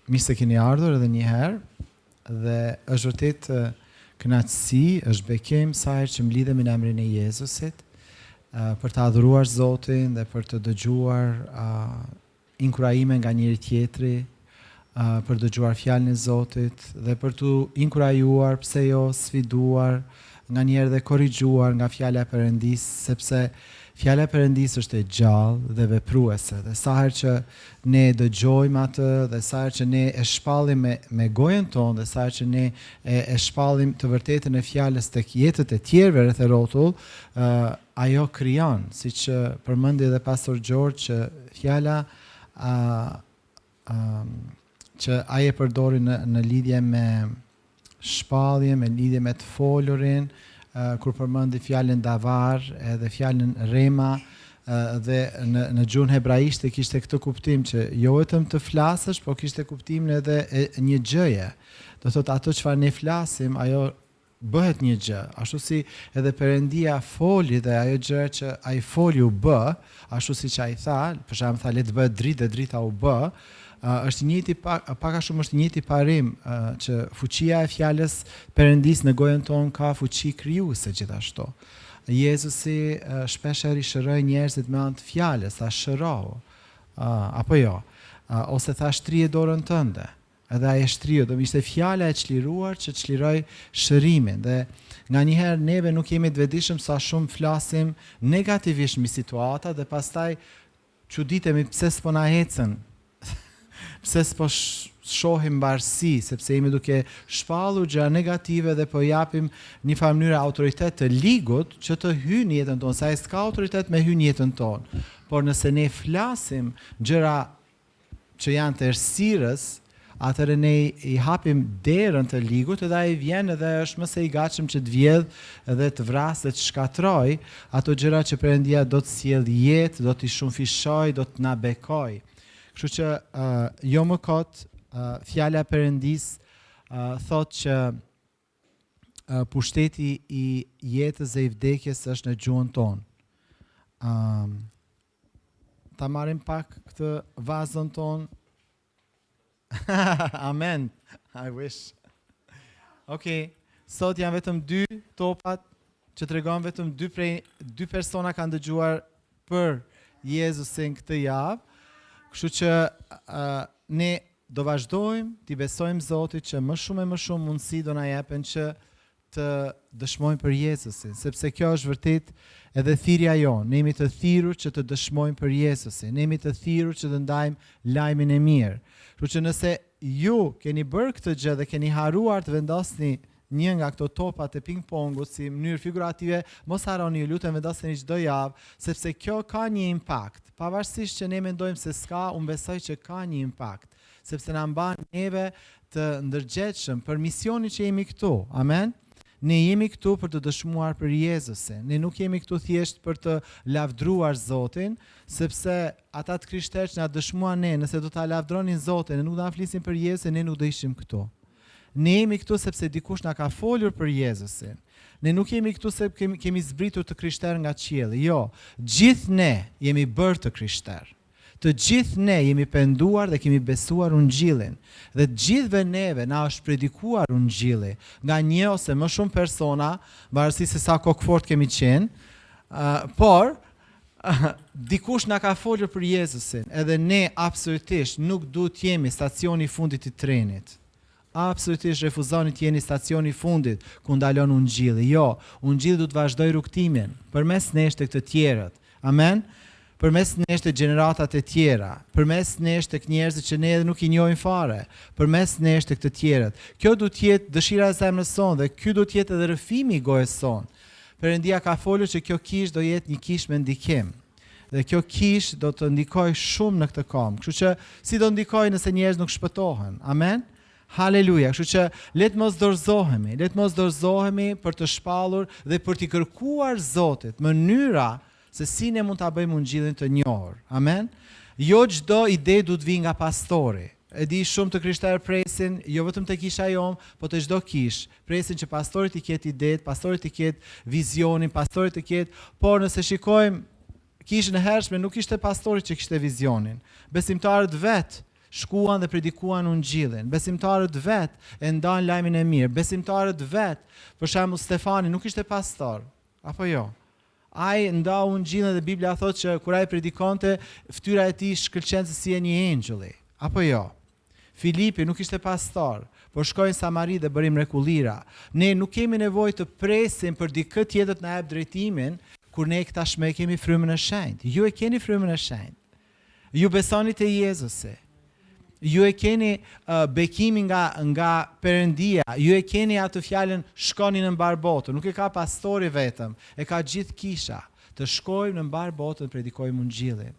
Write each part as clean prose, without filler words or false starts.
Mirë se keni ardhur edhe një herë dhe është vërtet kënaqësi, është bekim sa herë që mblidhemi në emrin e Jezusit për të adhuruar Zotin dhe për të dëgjuar inkurajime nga njëri tjetri, për të dëgjuar fjalën e Zotit dhe për të inkurajuar, pse jo sfiduar, nga njerë dhe korrigjuar nga fjala e Perëndis, sepse fjala e Perëndis është e gjallë dhe vepruese. Dhe sa herë që ne dëgjojmë atë, dhe sa herë që ne e shpallim me gojën tonë, dhe sa herë që ne e shpallim të vërtetën e fjalës tek jetët e tjerëve rreth e rrotull, ajo krijon, siç përmendi edhe pastor George, që fjala që ai e përdori në lidhje me shpallje, me lidhje me të folurin, kur përmendi fjalën davar edhe fjalën rema, dhe në gjuhën hebraishte kishte këtë kuptim që jo vetëm të flasësh, por kishte kuptimin edhe një gjëje. Do thotë ato çfarë ne flasim, ajo bëhet një gjë, ashtu si edhe Perëndia foli dhe ajo gjë që ai foli u bë, ashtu siç ai tha, për shembull tha le të bëhet dritë dhe drita u bë. Është njëti pak a shumë është njëti parim që fuqia e fjalës Perëndis në gojën tonë ka fuqi krijuese gjithashtu. Jezusi shpeshherë i shëroi njerëzit me anë të fjalës, tha shërohu, apo jo, ose tha shtrije dorën tënde. Edhe ai e shtriu, do ishte fjala e çliruar që çliroi shërimin. Dhe nganjëherë neve nuk jemi të vetëdijshëm sa shumë flasim negativisht mbi situata dhe pastaj çuditemi pse s'po na ecën. Pse s'po shohim mbarësi, sepse jemi duke shpallur gjëra negative dhe po japim një farë mënyrë autoritet të ligut që të hyjë në jetën tonë, sa ai s'ka autoritet me hyjë në jetën tonë. Por nëse ne flasim gjëra që janë të errësirës, atëherë ne i hapim derën të ligut edhe ai vjen edhe është më së i gatshëm që të vjedh edhe të vrasë dhe të shkatroj ato gjëra që Perëndia do të sjellë jetë, do t'i shumëfishoj, do të na bekoj. Kështu që jo më kot, fjala e Perëndis thotë që pushteti i jetës dhe i vdekjes është në gjuhën tonë. Ta marrim pak këtë vazën tonë. Amen. I wish. Okay, sot janë vetëm 2 topat që tregon vetëm 2 persona kanë dëgjuar për Jezusin këtë javë. Kështu që ne do vazhdojmë t'i besojmë Zotit që më shumë e më shumë mundësi do na jepen që të dëshmojmë për Jezusin, sepse kjo është vërtet edhe thirrja jonë. Ne jemi të thirrur që të dëshmojmë për Jezusin, ne jemi të thirrur që të ndajmë lajmin e mirë. Kështu që nëse ju keni bërë këtë gjë dhe keni haruar të vendosni një nga këto topat e ping-pongut si mënyrë figurative, mos harroni, ju lutem vendosni çdo javë, sepse kjo ka një impakt. Pavarësisht që ne mendojmë se s'ka, unë besoj që ka një impakt, sepse na mban neve të ndërgjetshëm për misionin që jemi këtu. Amen. Ne jemi këtu për të dëshmuar për Jezusin. Ne nuk jemi këtu thjesht për të lavdruar Zotin, sepse ata të krishterë që na dëshmuan ne, nëse do ta lavdronin Zotin, ne nuk do ta flisim për Jezusin, ne nuk do ishim këtu. Ne jemi këtu sepse dikush na ka folur për Jezusin. Ne nuk jemi këtu se kemi zbritur të krishterë nga qielli. Jo, gjithë ne jemi bërë të krishterë. Të gjithë ne jemi penduar dhe kemi besuar ungjillin. Dhe të gjithëve neve na është predikuar ungjilli nga një ose më shumë persona, varësisht se sa kokfort kemi qenë, por dikush na ka folur për Jezusin. Edhe ne absolutisht nuk duhet jemi stacioni i fundit i trenit. Absolutisht refuzoni të jeni stacioni i fundit ku ndalon ungjilli. Jo, ungjilli duhet të vazhdojë rrugtimin përmes nesh tek të tjerët. Amen. Përmes nesh tek gjeneratat e tjera, përmes nesh tek njerëzit që ne edhe nuk i njohim fare, përmes nesh tek të tjerët. Kjo duhet të jetë dëshira e zemrës sonë dhe ky duhet të jetë edhe rrëfimi i gojës sonë. Perëndia ka folur që kjo kish do jetë një kish me ndikim. Dhe kjo kish do të ndikojë shumë në këtë kom. Kështu që si do ndikojë nëse njerëz nuk shpëtohen. Amen. Haleluja. Kështu që le të mos dorëzohemi për të shpallur dhe për t'i kërkuar Zotit mënyra se si ne mund ta bëjmë ungjillin të njohur. Amen. Jo çdo ide duhet vi nga pastori. E di shumë të krishterë presin, jo vetëm të kisha jomë, po të çdo kish. Presin që pastorit i ketë idetë, pastorit i ketë vizionin, pastorit i ketë, por nëse shikojmë kishën e hershme nuk ishte pastorit që kishte vizionin. Besimtarët vetë shkuan dhe predikuan ungjillin. Besimtarët vetë e ndan lajmin e mirë. Besimtarët vetë, për shembull Stefani nuk ishte pastor, apo jo? Ai nda ungjillin dhe Biblia thotë që kur ai predikonte, fytyra e tij shkëlqente si e një engjulli, apo jo? Filipi nuk ishte pastor, por shkoi në Samari dhe bëri mrekullira. Ne nuk kemi nevojë të presim për dikë tjetër të na jap drejtimin, kur ne tashmë kemi frymën e shenjtë. Ju e keni frymën e shenjtë. Ju besoni te Jezusi. Ju e keni bekimin nga Perëndia. Ju e keni atë fjalën shkoni në mbar botën. Nuk e ka pastori vetëm, e ka gjithë kisha. Të shkojmë në mbar botën të predikojmë ungjillin.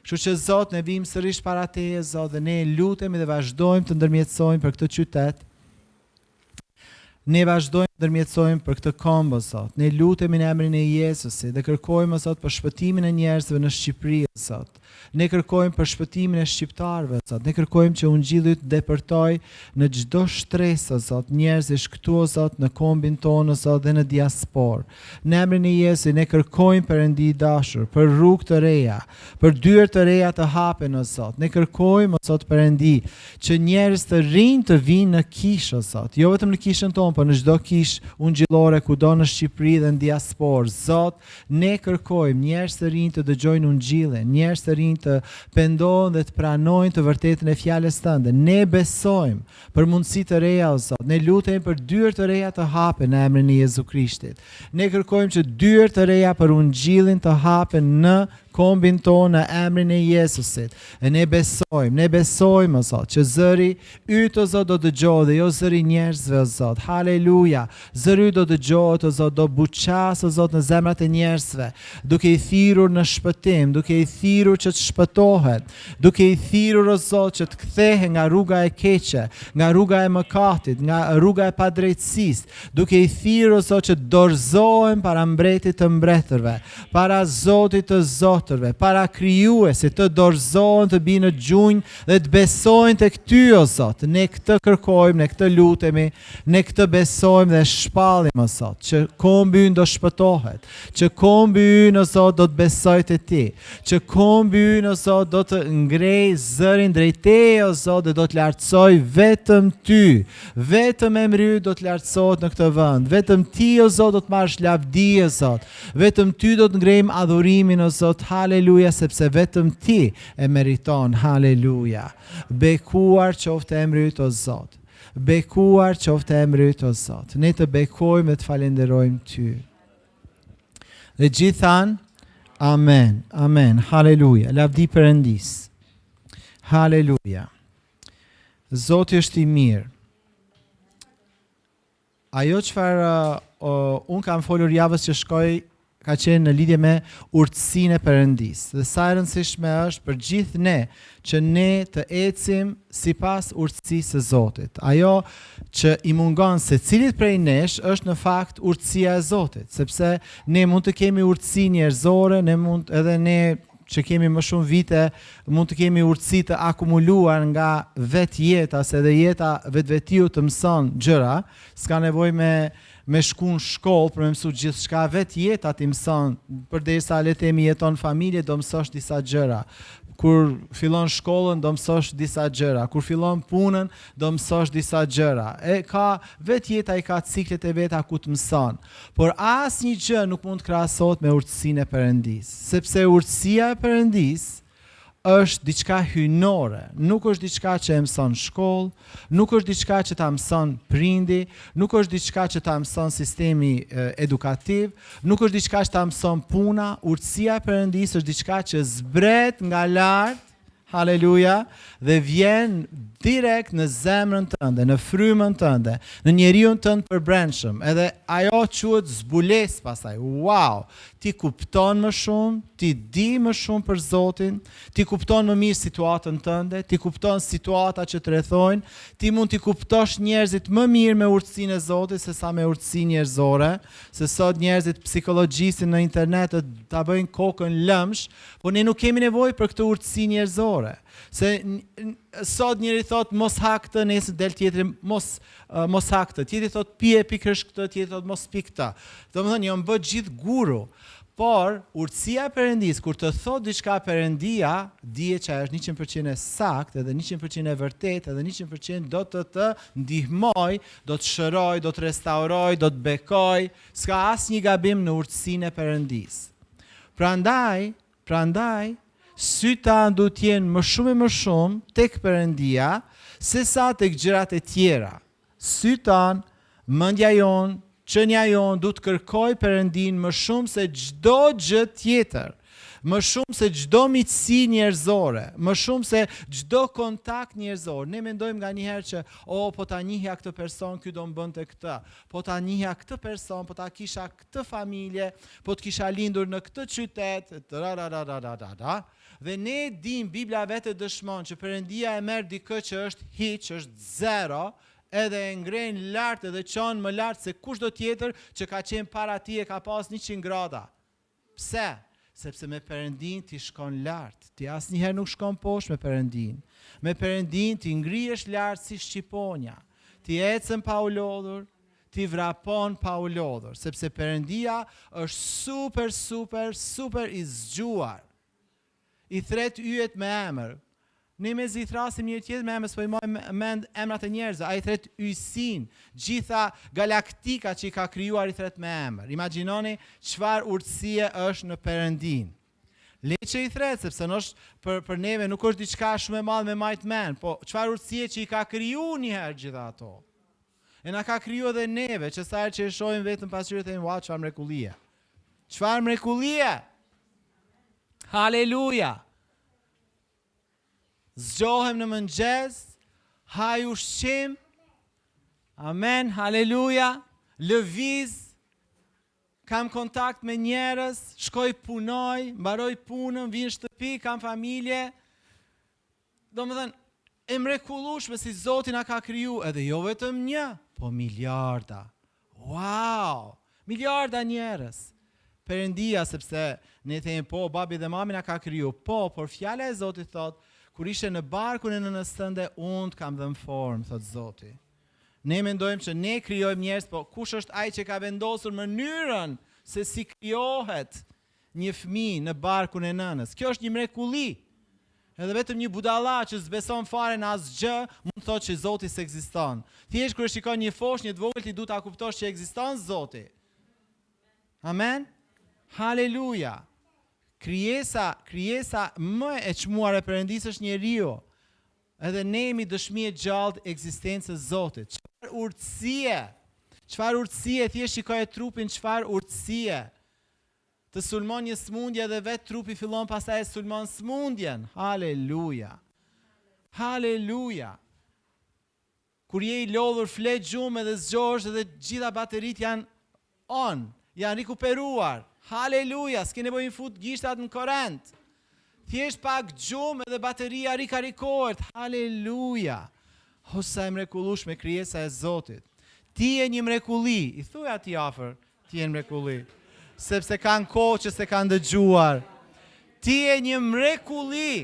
Kështu që Zot, ne vim sërish para Teje, Zot, dhe ne lutemi dhe vazhdojmë të ndërmjetësojmë për këtë qytet. Ne vazhdojmë të ndërmjetësojmë për këtë kombë, Zot. Ne lutemi në emrin e Jezusit dhe kërkojmë, Zot, për shpëtimin e njerëzve në Shqipëri, Zot. Ne kërkojmë për shpëtimin e shqiptarëve, Zot. Ne kërkojmë që ungjilli të depërtoj në çdo shtresë, Zot, njerëzish këtu, Zot, në kombin tonë, Zot, dhe në diasporë. Në emrin e Jezusit ne kërkojmë Perëndi i dashur për rrugë të reja, për dyert të reja të hapen, o Zot. Ne kërkojmë, o Zot Perëndi, që njerëz të rinj të vinë në kishë, o Zot. Jo vetëm në kishën tonë, por në çdo kishë ungjillore kudo në Shqipëri dhe në diasporë. Zot, ne kërkojmë njerëz të rinj të dëgjojnë ungjillin, njerëz të rinj të pendohen dhe të pranojnë të vërtetën e fjalës Tënde. Ne besojmë për mundësi të reja, o Zot. Ne lutemi për dyert të reja të hapen në emrin e Jezu Krishtit. Ne kërkojmë që dyert të reja për ungjillin të hapen në kombin tonë në emrin e Jezusit. E ne besojmë, o Zot, që zëri yt, o Zot, do dëgjohet dhe jo zëri njerëzve, o Zot. Haleluja. Zëri do dëgjohet, o Zot, do buqas, o Zot, në zemrat e njerëzve, duke i thirrur në shpëtim, duke i thirrur që të shpëtohet, duke i thirrur, o Zot, që të kthehen nga rruga e keqe, nga rruga e mëkatit, nga rruga e padrejtësisë, duke i thirrur, o Zot, që dorëzohen para mbretit të mbretërve, para Zotit të Zot, para krijuesit, të dorëzohen, të binë në gjunjë dhe të besojnë tek Ty, o Zot. Ne këtë kërkojmë, ne këtë lutemi, ne këtë besojmë dhe shpallim, o Zot, që kombi ynë do shpëtohet, që kombi ynë, o Zot, do të besojë te Ti, që kombi ynë, o Zot, do të ngrej zërin drejt Teje, o Zot, dhe do të lartësoj vetëm Ty. Vetëm emri Yt do të lartësohet në këtë vend. Vetëm Ti, o Zot, do të marrësh lavdi, o Zot. Vetëm Ty do të ngrejmë adhurimin, o Zot. Haleluja, sepse vetëm Ti e meriton. Haleluja. Bekuar qoftë emri Yt, o Zot. Bekuar qoftë emri Yt, o Zot. Ne të bekojmë dhe të falenderojmë Ty. Dhe gjithë thanë, amen, amen, haleluja. Lavdi Perëndis. Haleluja. Zoti është i mirë. Ajo çfarë unë kam folur javës që shkoj ka qenë në lidhje me urtësinë e Perëndis. Dhe sa e rëndësishme është për gjithë ne që ne të ecim sipas urtësisë së Zotit. Ajo që i mungon secilit prej nesh është në fakt urtësia e Zotit, sepse ne mund të kemi urtësi njerëzore, edhe ne që kemi më shumë vite mund të kemi urtësi të akumuluar nga vetë jeta, se edhe jeta vetvetiu të mëson gjëra, s'ka nevojë me shku në shkollë për me mësu gjithë shka, vetë jeta ti mëson, përderisa le themi jeton familje, do mësosh disa gjëra. Kur fillon shkollën, do mësosh disa gjëra. Kur fillon punën, do mësosh disa gjëra. Vetë jeta i ka ciklet e veta ku të mëson. Por asnjë gjë nuk mund të krahasohet me urtësinë e Perëndis, sepse urtësia e Perëndis është diçka hyjnore, nuk është diçka që e mëson shkollë, nuk është diçka që ta mëson prindi, nuk është diçka që ta mëson sistemi edukativ, nuk është diçka që ta mëson puna. Urtësia e Perëndis është diçka që zbret nga lart, haleluja, dhe vjen direkt në zemrën tënde, në frymën tënde, në njeriun tënd përbrendshëm. Edhe ajo quhet zbulesë pastaj. Wow, ti kupton më shumë, ti di më shumë për Zotin, ti kupton më mirë situatën tënde, ti kupton situatat që të rrethojnë, ti mund t'i kuptosh njerëzit më mirë me urtësinë e Zotit se sa me urtësi njerëzore, se sot njerëzit psikologjisin në internet ta bëjnë kokën lëmsh, por ne nuk kemi nevojë për këtë urtësi njerëzore. Se sot njëri thot mos hak këtë, nesër del tjetri mos hak këtë, tjetri thot pije pikërisht këtë, tjetri thot mos pi këtë. Domethënë janë bë gjithë guru, Por, urtësia e Perëndis, kur të thot diçka Perëndia, dije që ajo është 100% e saktë, edhe 100% e vërtetë, edhe 100% do të ndihmoj, do të shëroj, do të restauroj, do të bekoj, s'ka asnjë gabim në urtësinë e Perëndis. Prandaj, syta duhet të jenë më shumë e më shumë tek Perëndia, sesa tek gjërat e tjera. Sytan, mendja jonë, qenia jonë du të kërkoj Perëndin më shumë se çdo gjë tjetër, më shumë se çdo miqësi njerëzore, më shumë se çdo kontakt njerëzor. Ne mendojmë nganjëherë që po ta njihja këtë person, ky do më bënte këtë, po ta njihja këtë person, po ta kisha këtë familje, po të kisha lindur në këtë qytet, dhe ne dim, Bibla vetë dëshmon që Perëndia e merr dikë që është hiç, është zero, edhe e ngren lart edhe çon më lart se kushdo tjetër që ka qenë para tij e ka pas 100 grada. Pse? Sepse me Perëndin ti shkon lart. Ti asnjëherë nuk shkon poshtë me Perëndin. Me Perëndin ti ngrihesh lart si shqiponja. Ti ecën pa u lodhur, ti vrapon pa u lodhur, sepse Perëndia është super i zgjuar. I thret yjet me emër. Ne me zi thrasim një tjetër me emër, s'po i mend emrat e njerëzve, ai thret ysin, gjitha galaktika që i ka krijuar i thret me emër. Imagjinoni çfarë urtësie është në Perëndin. Le që i thret, sepse për neve nuk është diçka shumë e madhe me majt men, po çfarë urtësie që i ka kriju njëherë gjitha ato. E na ka kriju edhe neve, që sa herë që e shohim vetëm pasqyrë e themi, "Ua, çfarë mrekullie." Çfarë mrekullie? Haleluja. Zgjohem në mëngjes, haj ushqim, amen, haleluja, lëviz, kam kontakt me njerëz, shkoj punoj, mbaroj punën, vin shtëpi, kam familje. Domethënë, e mrekullueshme si Zoti na ka kriju, edhe jo vetëm një, po miliarda. Wow, miliarda njerëz. Perëndia, sepse ne themi po, babi dhe mami na ka kriju, por fjala e Zotit thot, kur ishe në barkun e nënës tënde, unë të kam dhënë formë, thot Zoti. Ne mendojmë që ne krijojmë njerëz, po kush është ai që ka vendosur mënyrën se si krijohet një fëmijë në barkun e nënës? Kjo është një mrekulli. Edhe vetëm një budalla që s'beson fare në asgjë, mund të thotë që Zoti s'ekziston. Thjesht kur e shikon një fosh, një të vogël, ti duhet ta kuptosh që ekziston Zoti. Amen. Haleluja. Krijesa më e çmuar e Perëndisë është njeriu. Edhe ne jemi dëshmi e gjallë ekzistencës Zotit. Çfarë urtësie, thjesht shikoj trupin, çfarë urtësie. Të sulmon një smundje dhe vetë trupi fillon pastaj e sulmon smundjen. Haleluja. Haleluja. Kur je i lodhur flet gjumë edhe zgjohesh edhe gjitha bateritë janë on, janë rikuperuar. Haleluja, s'ke nevojë fut gishtat në korrent. Thjesht pak gjumë edhe bateria rikarikohet. Haleluja. O sa e mrekullueshme krijesa e Zotit. Ti je një mrekulli. I thuaj atij afër, ti je një mrekulli. Sepse kanë kohë që se kanë dëgjuar. Ti je një mrekulli.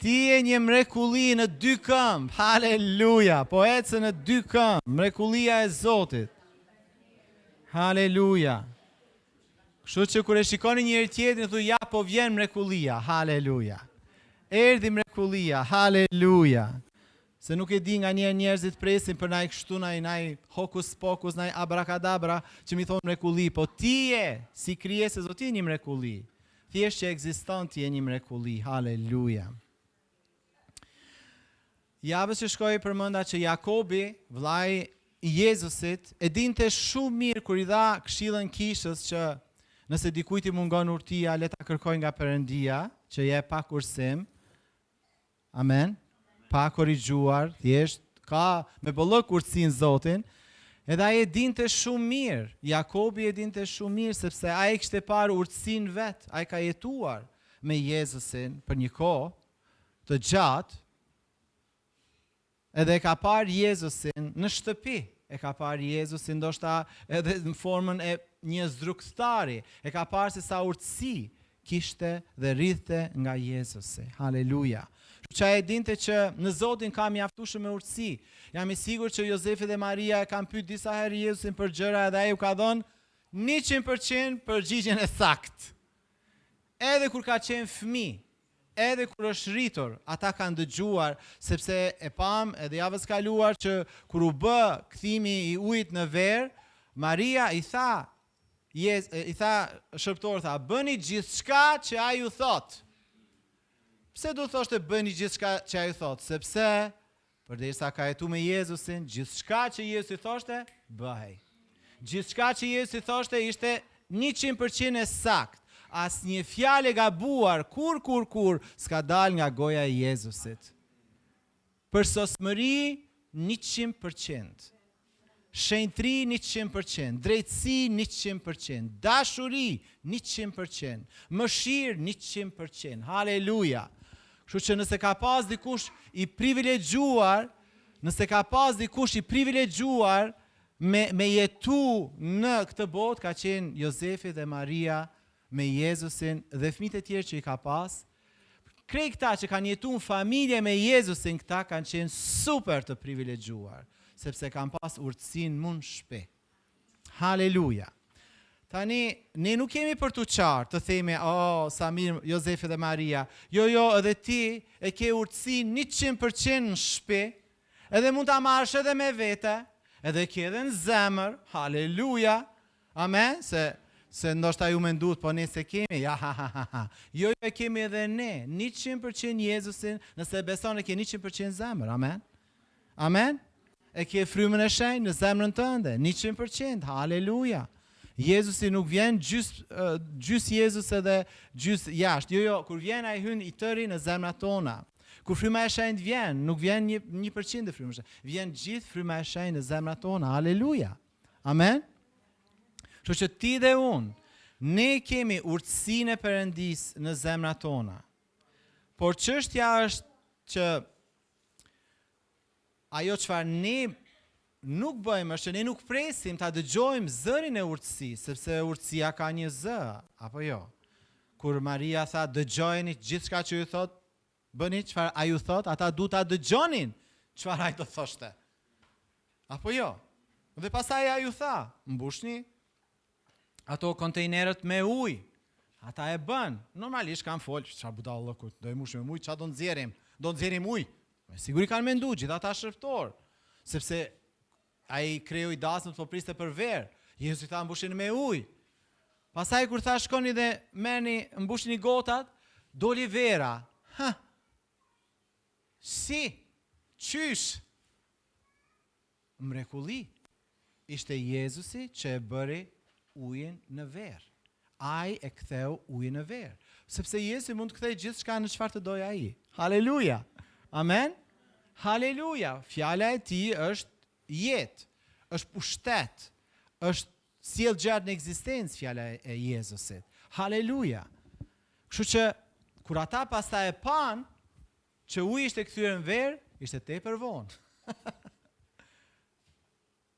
Ti je një mrekulli në dy këmbë. Haleluja. Po ecën në dy këmbë. Mrekullia e Zotit. Haleluja. Kështu që kur e shikoni njëri tjetrin thuaj ja po vjen mrekullia. Haleluja. Erdhi mrekullia. Haleluja. Se nuk e di nga njerëzit presin për naj kështu, naj hokus pokus, naj abrakadabra që mi thonë mrekulli, po ti je si krijesë Zoti një mrekulli. Thjesht që ekziston ti je një mrekulli. Haleluja. Javës që shkoi përmenda që Jakobi, vllai i Jezusit, e dinte shumë mirë kur i dha këshillën kishës që nëse dikujt i mungon urtia, le ta kërkoj nga Perëndia, që je pa kursim. Amen. Pa korrigjuar, thjesht ka me bollëk urtësinë Zotin. Edhe ai e dinte shumë mirë. Jakobi e dinte shumë mirë sepse ai kishte parë urtësinë vet. Ai ka jetuar me Jezusin për një kohë të gjatë. Edhe e ka parë Jezusin në shtëpi. E ka parë Jezusin ndoshta edhe në formën e një zdrukstari. E ka parë se sa urtësi kishte dhe rrithte nga Jezusi. Haleluja. Që e dinte që në Zotin ka mjaftueshëm me urtësi. Jam i sigurt që Jozefi dhe Maria e kanë pyet disa herë Jezusin për gjëra edhe ai u ka dhënë 100% përgjigjen e saktë. Edhe kur ka qenë fëmijë, edhe kur është rritur, ata kanë dëgjuar, sepse e pam edhe javës kaluar që kur u bë kthimi i ujit në verë, Maria i tha shërptor, tha, bëni gjithçka që ai ju thot. Pse do thoshte bëni gjithçka që ai ju thot? Sepse përderisa ka jetuar me Jezusin, gjithçka që Jezusi thoshte, bëhej. Gjithçka që Jezusi thoshte ishte 100% e saktë. Asnjë fjalë e gabuar, kur s'ka dal nga goja e Jezusit. Për sosmëri 100%. Shenjtëri 100%, drejtësi 100%, dashuri 100%, mëshirë 100%. Haleluja. Kështu që nëse ka pas dikush i privilegjuar, me jetu në këtë botë, ka qenë Jozefi dhe Maria me Jezusin dhe fëmijët e tjerë që i ka pas. Krejt këta që kanë jetu në familje me Jezusin, këta kanë qenë super të privilegjuar, sepse kanë pas urtësinë mund shpe. Haleluja. Tani, ne nuk kemi për të qartë të themi, sa mirë Jozefi dhe Maria. Jo, edhe ti e ke urtësinë 100% në shpe, edhe mund ta marrësh edhe me vete, edhe ke edhe në zemër. Haleluja. Amen. Se ndoshta ju mendut, po ne se kemi, Jo, e kemi edhe ne, 100% Jezusin, nëse beson e ke 100% zemër, amen? Amen? E ke frymën e shenjtë në zemrën tënde, 100%, haleluja. Jezusi nuk vjen gjys Jezus edhe gjys jashtë, jo, kur vjen ai hyn i tëri në zemrat tona. Kur fryma e shenjtë vjen, nuk vjen 1% e frymës, vjen gjithë fryma e shenjtë në zemrat tona, haleluja. Amen? Kështu që ti dhe unë, ne kemi urtësinë e Perëndis në zemrat tona. Por çështja është që ajo çfarë ne nuk bëjmë është që ne nuk presim ta dëgjojmë zërin e urtësisë, sepse urtësia ka një zë, apo jo? Kur Maria tha dëgjojeni gjithçka që ju thot, bëni çfarë ai ju thot, ata duhet ta dëgjonin çfarë ai do thoshte. Apo jo? Dhe pastaj ai ju tha, mbushni ato kontejnerët me ujë. Ata e bën. Normalisht kanë folë, çfarë budallë ku do e mbushim me ujë, çfarë do nxjerrim? Do nxjerrim ujë. Me siguri kanë menduar gjithë ata shërptor, sepse ai kreu i dasmët po priste për verë. Jezusi tha mbushini me ujë. Pastaj kur tha shkoni dhe merrni mbushni gotat, doli vera. Si? Qysh? Mrekulli. Ishte Jezusi që e bëri ujin në verë. Ai e ktheu ujin në verë. Sepse Jezusi mund të kthej gjithçka në çfarë të dojë ai. Haleluja. Amen. Haleluja. Fjala e tij është jetë, është pushtet, është sjell gjatë në ekzistencë fjala e Jezusit. Haleluja. Kështu që kur ata pastaj e pan që uji ishte kthyer në verë, ishte tepër vonë.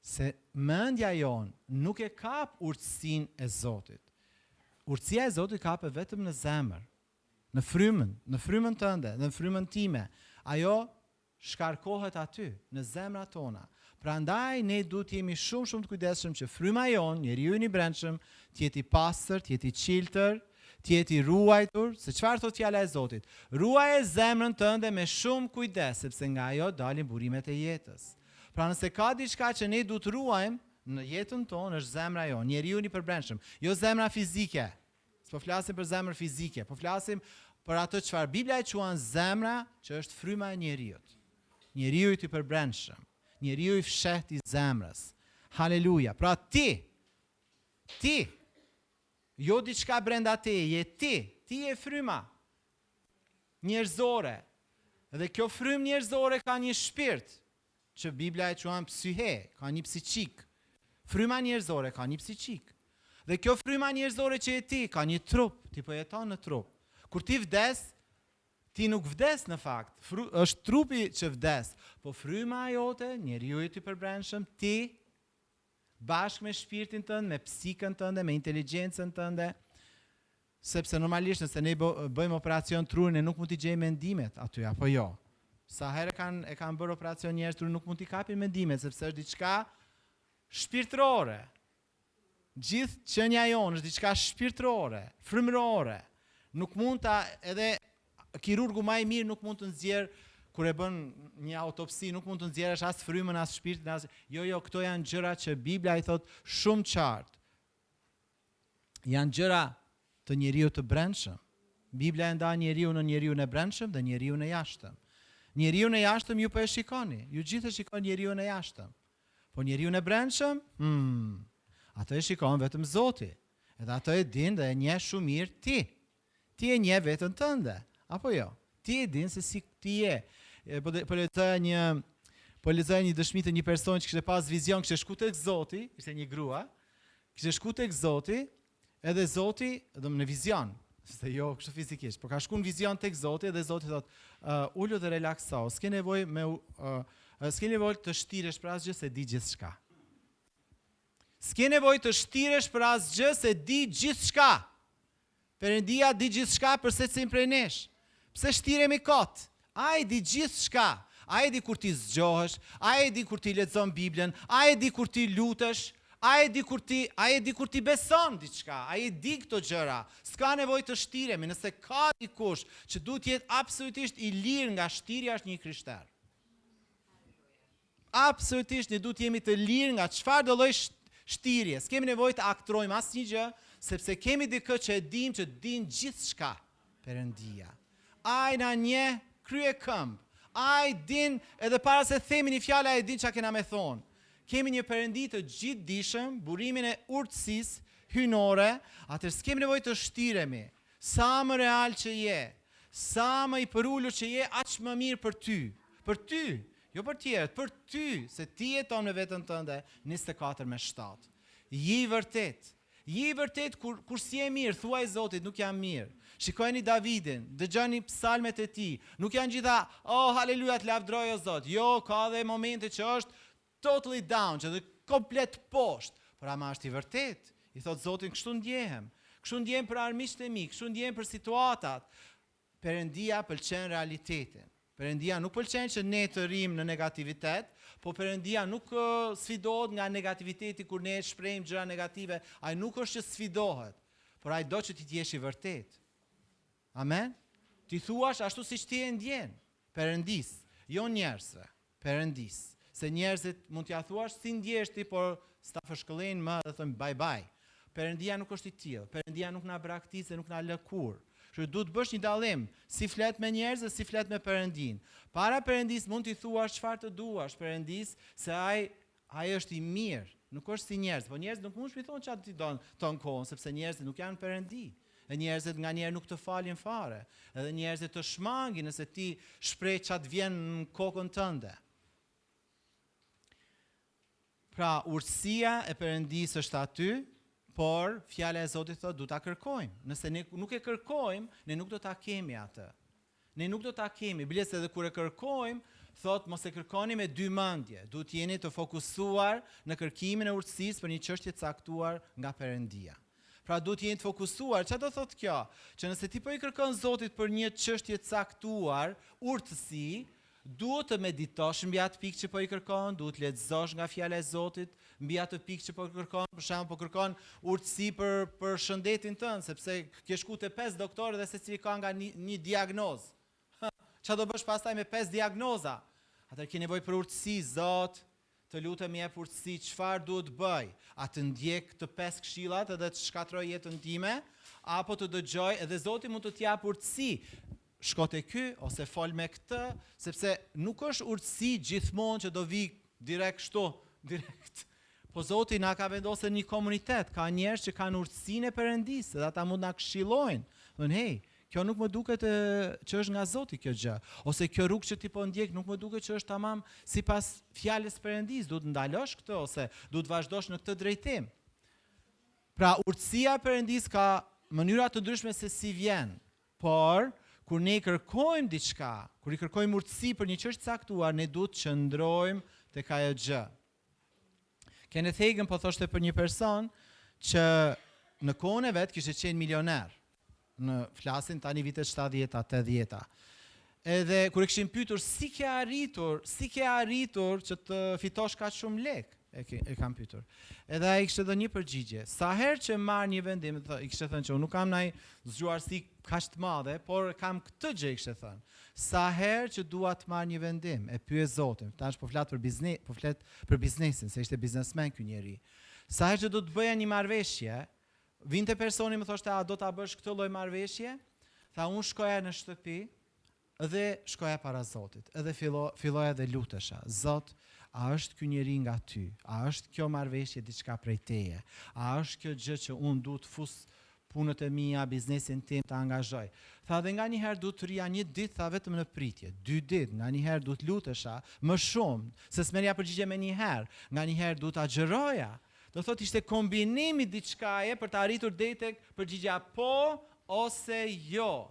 Se mendja jonë nuk e kap urtësinë e Zotit. Urtësia e Zotit kapet vetëm në zemër, në frymën tënde, në frymën time. Ajo shkarkohet aty, në zemrat tona. Prandaj ne duhet jemi shumë të kujdesshëm që fryma jonë, njeriu i brendshëm, të jetë i pastër, të jetë i çiltër, të jetë i ruajtur, se çfarë thot fjala e Zotit? Ruaje zemrën tënde me shumë kujdes, sepse nga ajo dalin burimet e jetës. Pra nëse ka diçka që ne duhet ruajmë në jetën tonë, është zemra jonë, njeriu i përbrendshëm, jo zemra fizike. S'po flasim për zemrën fizike, po flasim për atë çfarë Bibla e quan zemra, që është fryma e njeriut. Njeriu i përbrendshëm, njeriu i fshehtë i zemrës. Haleluja. Pra ti, jo diçka brenda te, je ti je fryma njerëzore. Dhe kjo frymë njerëzore ka një shpirt, që Biblia e quan psyhe, ka një psiqik. Fryma njerëzore ka një psiqik. Dhe kjo fryma njerëzore që e ti, ka një trup, ti po jeton në trup. Kur ti vdes, ti nuk vdes në fakt, është trupi që vdes, po fryma jote, njeriu i përbrendshëm, ti, bashkë me shpirtin tënd, me psikën tënde, me inteligjencën tënde, sepse normalisht nëse ne bëjmë operacion trurin, nuk mund t'i gjejmë mendimet aty, apo jo. Sa herë e kanë bërë operacion njerëz trurin, nuk mund t'i kapin mendimet, sepse është diçka shpirtërore. Gjithë qenia jonë është diçka shpirtërore, frymërore. Nuk mund ta edhe kirurgu më i mirë nuk mund të nxjerr kur e bën një autopsi, nuk mund të nxjerrësh as frymën as shpirtin as jo, këto janë gjëra që Bibla i thot shumë qartë. Janë gjëra të njeriu të brendshëm. Bibla e ndan njeriu në njeriu e brendshëm dhe njeriu e jashtëm. Njeriu e jashtëm ju po e shikoni, ju gjithë e shikoni njeriu e jashtëm. Po njeriu e brendshëm, ato e shikon vetëm Zoti. Edhe ato e din dhe e njeh shumë mirë ti. Ti e njeh veten tënde, apo jo? Ti e din se si ti je. Po lexoj një dëshmi të një personi që kishte pas vizion, kishte shku tek Zoti, ishte një grua, kishte shku tek Zoti, edhe Zoti, në vizion, se jo kështu fizikisht, por ka shku në vizion tek Zoti dhe Zoti thot, ulo dhe relakso, s'ke nevojë të shtiresh për asgjë se di gjithçka. S'ke nevojë të shtiresh për asgjë se di gjithçka. Perëndia di gjithçka për secilin prej nesh. Pse shtiremi kot? Ai di gjithçka. Ai di kur ti zgjohesh, ai di kur ti lexon Biblën, ai di kur ti lutesh, ai di kur ti beson diçka, ai di këto gjëra. S'ka nevojë të shtiremi, nëse ka dikush që duhet të jetë absolutisht i lirë nga shtirja është një krishter. Absolutisht ne duhet jemi të lirë nga çfarë do lloj shtirje. S'kemi nevojë të aktrojmë asnjë gjë, sepse kemi dikë që e dim që din gjithçka. Perëndia. Ai na njeh krye këmbë. Ai din edhe para se themi një fjalë ai din çka kena me thonë. Kemi një Perëndi të gjithdijshëm, burimin e urtësisë hynore, atëherë s'kemi nevojë të shtiremi. Sa më real që je, sa më i përulur që je, aq më mirë për ty. Për ty, jo për tjerët, për ty, se ti jeton me veten tënde 24/7. Je i vërtet kur si je mirë, thuaj Zotit, nuk jam mirë. Shikojeni Davidin, dëgjoni psalmet e tij. Nuk janë gjitha, haleluja, të lavdroj o Zot. Jo, ka dhe momente që është totally down, që është komplet poshtë. Por ama është i vërtet. I thot Zotin, kështu ndjehem. Kështu ndjehem për armiqtë e mi, kështu ndjehem për situatat. Perëndia pëlqen realitetin. Perëndia nuk pëlqen që ne të rrim në negativitet, po Perëndia nuk sfidohet nga negativiteti kur ne shprehim gjëra negative. Ai nuk është që sfidohet, por ai do që ti të jesh i vërtet. Amen? Ti thuash ashtu siç ti e ndjen, Perëndis, jo njerëzve, Perëndis. Se njerëzit mund t'ia thuash si ndjesh ti, por s'ta fshkëllejnë më dhe thonë bye bye. Perëndia nuk është i tillë. Perëndia nuk na braktis dhe nuk na lë kurrë. Kështu duhet bësh një dallim, si flet me njerëz dhe si flet me Perëndin. Para Perëndis mund t'i thuash çfarë të duash Perëndis, se ai është i mirë, nuk është si njerëz. Po njerëz nuk mund të thonë çfarë ti don ton kohën, sepse njerëzit nuk janë Perëndi. E njerëzit nganjëherë nuk të falin fare. Edhe njerëzit të shmangin nëse ti shpreh çat vjen në kokën tënde. Pra, urtësia e Perëndisë është aty, por fjala e Zotit thotë du ta kërkojmë. Nëse ne nuk e kërkojmë, ne nuk do ta kemi atë. Ne nuk do ta kemi. Biles edhe kur e kërkojmë, thotë mos e kërkoni me dy mendje. Duhet jeni të fokusuar në kërkimin e urtësisë për një çështje të caktuar nga Perëndia. Pra duhet jeni të fokusuar. Çfarë do thotë kjo? Që nëse ti po i kërkon Zotit për një çështje të caktuar, urtësi, duhet të meditosh mbi atë pikë që po i kërkon, duhet lexosh nga fjala e Zotit mbi atë pikë që po kërkon, për shembull po kërkon urtësi për shëndetin tënd, sepse ke shku te 5 doktorë dhe secili ka nga një diagnozë. Çfarë do bësh pastaj me 5 diagnoza? Atëherë ke nevojë për urtësi, Zot, të lutem jep urtësi, çfarë duhet bëj? A të ndjek të 5 këshillat edhe të shkatroj jetën time, apo të dëgjoj edhe Zoti mund të t'jap urtësi? Shko te ky ose fol me këtë, sepse nuk është urtësi gjithmonë që do vi direkt. Po Zoti na ka vendosur një komunitet, ka njerëz që kanë urtësinë e Perëndisë, dhe ata mund na këshillojnë. Thonë, hey, kjo nuk më duket që është nga Zoti kjo gjë, ose kjo rrugë që ti po ndjek nuk më duket që është tamam sipas fjalës Perëndisë, duhet ndalosh këtë ose duhet vazhdosh në këtë drejtim. Pra, urtësia e Perëndisë ka mënyra të ndryshme se si vjen, por kur ne kërkojmë diçka, kur i kërkojmë urtësi për një çështje caktuar, ne duhet të qëndrojmë tek ajo gjë. Kenneth Hagin po thoshte për një person që në kohën e vet kishte qenë milioner. Në flasin tani vitet 70-ta, 80-ta. Edhe kur e kishin pyetur si ke arritur që të fitosh kaq shumë lek. e kam pyetur. Edhe ai kishte dhënë një përgjigje. Sa herë që marr një vendim, i kishte thënë që unë nuk kam ndaj zgjuarsi kaq të madhe, por kam këtë gjë, i kishte thënë. Sa herë që dua të marr një vendim, e pyet Zotin. Tash po flet për biznesin, se ishte biznesmen ky njeri. Sa herë që do të bëja një marrëveshje, vinte personi më thoshte, a do ta bësh këtë lloj marrëveshje? Tha, unë shkoja në shtëpi dhe shkoja para Zotit. Edhe filloja dhe lutesha. Zot, a është ky njeri nga ty? A është kjo marrëveshje diçka prej teje? A është kjo gjë që unë duhet fus punët e mia, biznesin tim të angazhoj? Tha, dhe nga njëherë duhet të rria një ditë, tha vetëm në pritje. 2 ditë, nga njëherë duhet lutesha më shumë, se s'merja përgjigje me njëherë. Nga njëherë duhet agjëroja. Do thot ishte kombinimi diçkaje për të arritur deri tek përgjigja po ose jo.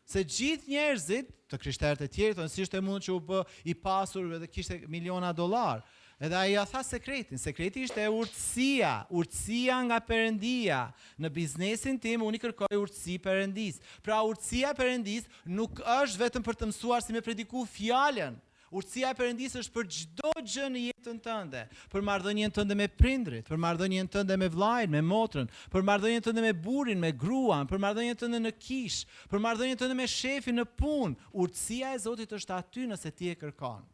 Se gjithë njerëzit, të krishterët e tjerë, thonë si ishte mund që u bë i pasur dhe kishte miliona dollar. Edhe ai ja tha sekretin. Sekreti ishte urtësia nga Perëndia. Në biznesin tim unë i kërkoj urtësi Perëndis. Pra urtësia Perëndis nuk është vetëm për të mësuar si me prediku fjalën. Urtësia e Perëndis është për çdo gjë në jetën tënde, për marrëdhënien tënde me prindrit, për marrëdhënien tënde me vllajin, me motrën, për marrëdhënien tënde me burrin, me gruan, për marrëdhënien tënde në kish, për marrëdhënien tënde me shefin në punë. Urtësia e Zotit është aty nëse ti e kërkon.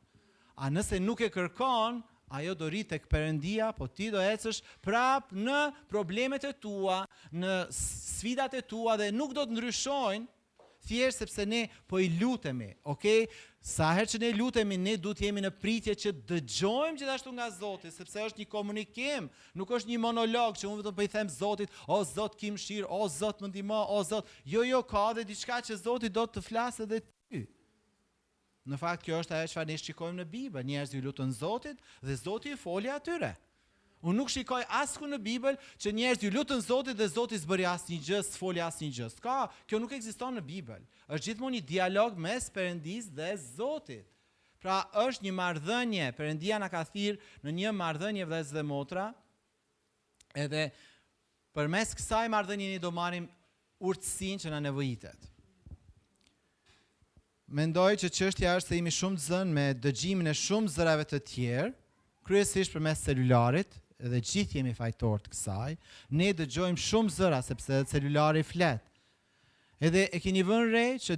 A nëse nuk e kërkon, ajo do rrit tek Perëndia, po ti do ecësh prap në problemet e tua, në sfidat e tua dhe nuk do të ndryshojnë. Thjesht sepse ne po i lutemi, okay? Sa herë që ne lutemi, ne duhet jemi në pritje që dëgjojmë gjithashtu nga Zoti, sepse është një komunikim, nuk është një monolog që unë vetëm po i them Zotit, o Zot ki mëshirë, o Zot më ndihmo, o Zot. Jo, ka dhe diçka që Zoti do të flasë edhe ty. Në fakt kjo është ajo çfarë ne shikojmë në Bibël, njerëzit i lutën Zotit dhe Zoti i foli atyre. Unë nuk shikoj asku në Bibël që njerëzit i lutën Zotit dhe Zoti s'bëri asnjë gjë, s'foli asnjë gjë. S'ka, kjo nuk ekziston në Bibël. Është gjithmonë një dialog mes Perëndis dhe Zotit. Pra është një marrëdhënie, Perëndia na ka thirrë në një marrëdhënie vëllezër dhe motra. Edhe përmes kësaj marrëdhënie ne do marrim urtësinë që na nevojitet. Mendoj që çështja është se jemi shumë të zënë me dëgjimin e shumë zërave të tjerë, kryesisht përmes celularit. Edhe gjithë jemi fajtor të kësaj, ne dëgjojmë shumë zëra sepse celulari flet. Edhe e keni vënë re që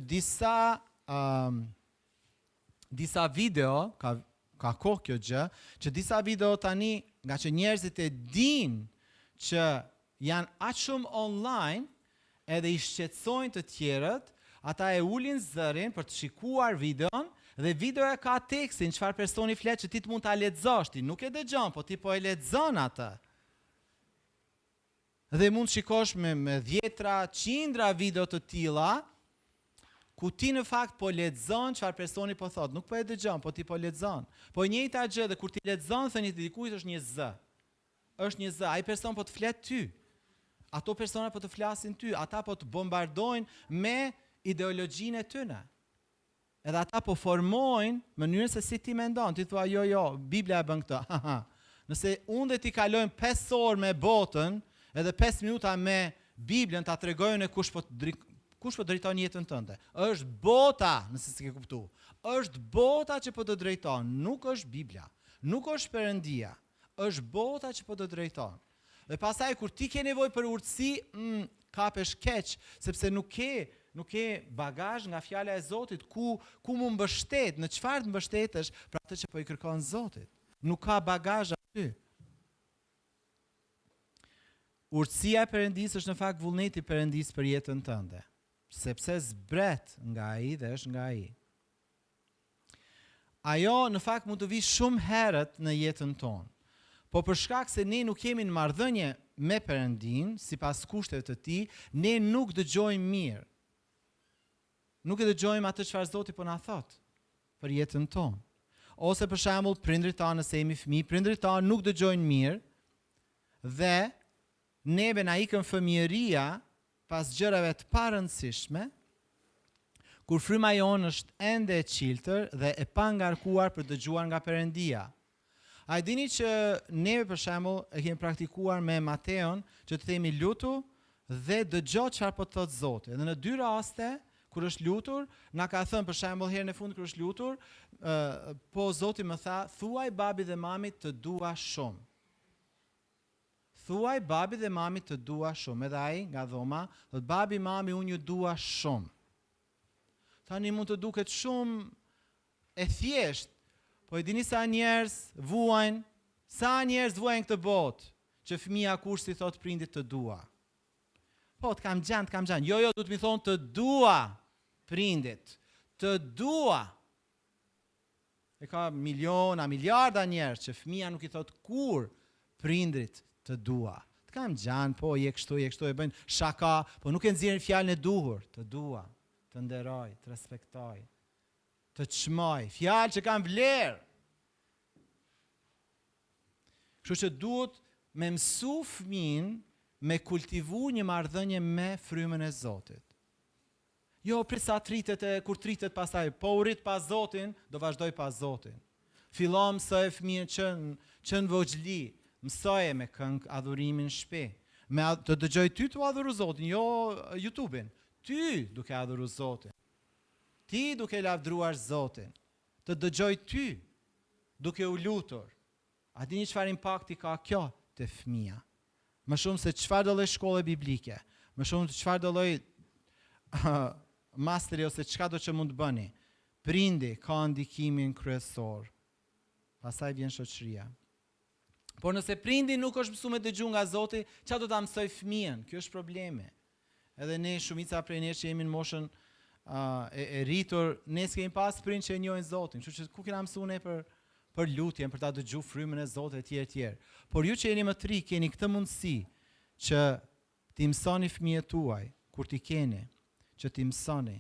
disa video, ka kohë kjo gjë, që disa video tani, nga që njerëzit e din që janë aq shumë online, edhe i shqetësojnë të tjerët, ata e ulin zërin për të shikuar videon, dhe videoja ka tekstin, çfarë personi flet që ti të mund ta lexosh, ti nuk e dëgjon, po ti po e lexon atë. Dhe mund shikosh me dhjetra, qindra video të tilla, ku ti në fakt po lexon çfarë personi po thot, nuk po e dëgjon, po ti po lexon. Po e njëjta gjë dhe kur ti lexon thënë ti dikujt është një z. Është një z, ai person po të flet ty. Ato persona po të flasin ty, ata po të bombardojnë me ideologjinë e tyre. Edhe ata po formojnë mënyrën se si ti mendon. Ti thua jo, Biblia e bën këtë. Nëse unë dhe ti kalojmë 5 orë me botën, edhe 5 minuta me Biblian ta tregojnë kush po drejton jetën tënde. Është bota, nëse s'e ke kuptuar. Është bota që po të drejton, nuk është Biblia. Nuk është Perëndia. Është bota që po të drejton. Dhe pastaj kur ti ke nevojë për urtësi, kapesh keq, sepse nuk ke bagazh nga fjala e Zotit, ku mu mbështet, në çfarë të mbështetesh për atë që po i kërkon Zotit. Nuk ka bagazh aty. Urtësia e Perëndis është në fakt vullneti i Perëndis për jetën tënde, sepse zbret nga ai dhe është nga ai. Ajo në fakt mund të vi shumë herët në jetën tonë. Po për shkak se ne nuk jemi në marrëdhënie me Perëndin, sipas kushteve të tij, ne nuk dëgjojmë mirë. Nuk e dëgjojmë atë çfarë Zoti po na thot për jetën tonë. Ose për shembull, prindrit tanë nëse jemi fëmijë, prindrit tanë nuk dëgjojnë mirë dhe neve na ikën fëmijëria pas gjërave të parëndësishme, kur fryma jonë është ende e çiltër dhe e pangarkuar për dëgjuar nga Perëndia. A dini që neve për shembull e kemi praktikuar me Mateon, që të themi lutu dhe dëgjoj çfarë po thot Zoti. Dhe në 2 raste kur është lutur, na ka thënë për shembull herën e fundit kur është lutur, po Zoti më tha, thuaj babit dhe mamit të dua shumë. Thuaj babit dhe mamit të dua shumë. Edhe ai nga dhoma, thot babi, mami, unë ju dua shumë. Tani mund të duket shumë e thjesht, po e dini sa njerëz vuajnë, këtë botë, që fëmia kur si thot prindit të dua. Po, të kam gjanë. Jo, du të mi thonë të dua prindit. Të dua. E ka miliarda njerëz që fëmia nuk i thot kur prindrit të dua. Të kam gjanë, po, je kështu, e bëjnë shaka, po nuk e nxjerrin fjalën e duhur. Të dua, të nderoj, të respektoj, të çmoj, fjalë që kanë vlerë. Kështu që duhet me mësu fëmin me kultivu një marrëdhënie me frymën e Zotit. Jo, prisa kur tritet pasaj, po u rit pas Zotin, do vazhdoj pas Zotin. Fillo mësoj fëmijën që në vogjli, mësoje me këngë adhurimin shpe. Të dëgjoj ty të adhuru Zotin, jo YouTube-in. Ty duke adhuru Zotin. Ti duke lavdruar Zotin. Të dëgjoj ty duke u lutur. A dini çfarë impakti ka kjo te fëmia? Më shumë se çfarë do lloj shkolle biblike, më shumë se çfarë do lloj masteri ose çka do që mund të bëni. Prindi ka ndikimin kryesor. Pastaj vjen shoqëria. Por nëse prindi nuk është mësuar me dëgju nga Zoti, çfarë do ta mësoj fëmijën? Kjo është problemi. Edhe ne shumica prej nesh që jemi në moshën e rritur, ne s'kemi pas prind që e njohin Zotin. Kështu që ku kena mësuar ne për lutjen, për ta dëgju frymën e Zotit etj. Por ju që jeni më të ri, keni këtë mundësi që t'i mësoni fëmijët tuaj, kur t'i keni, që t'i mësoni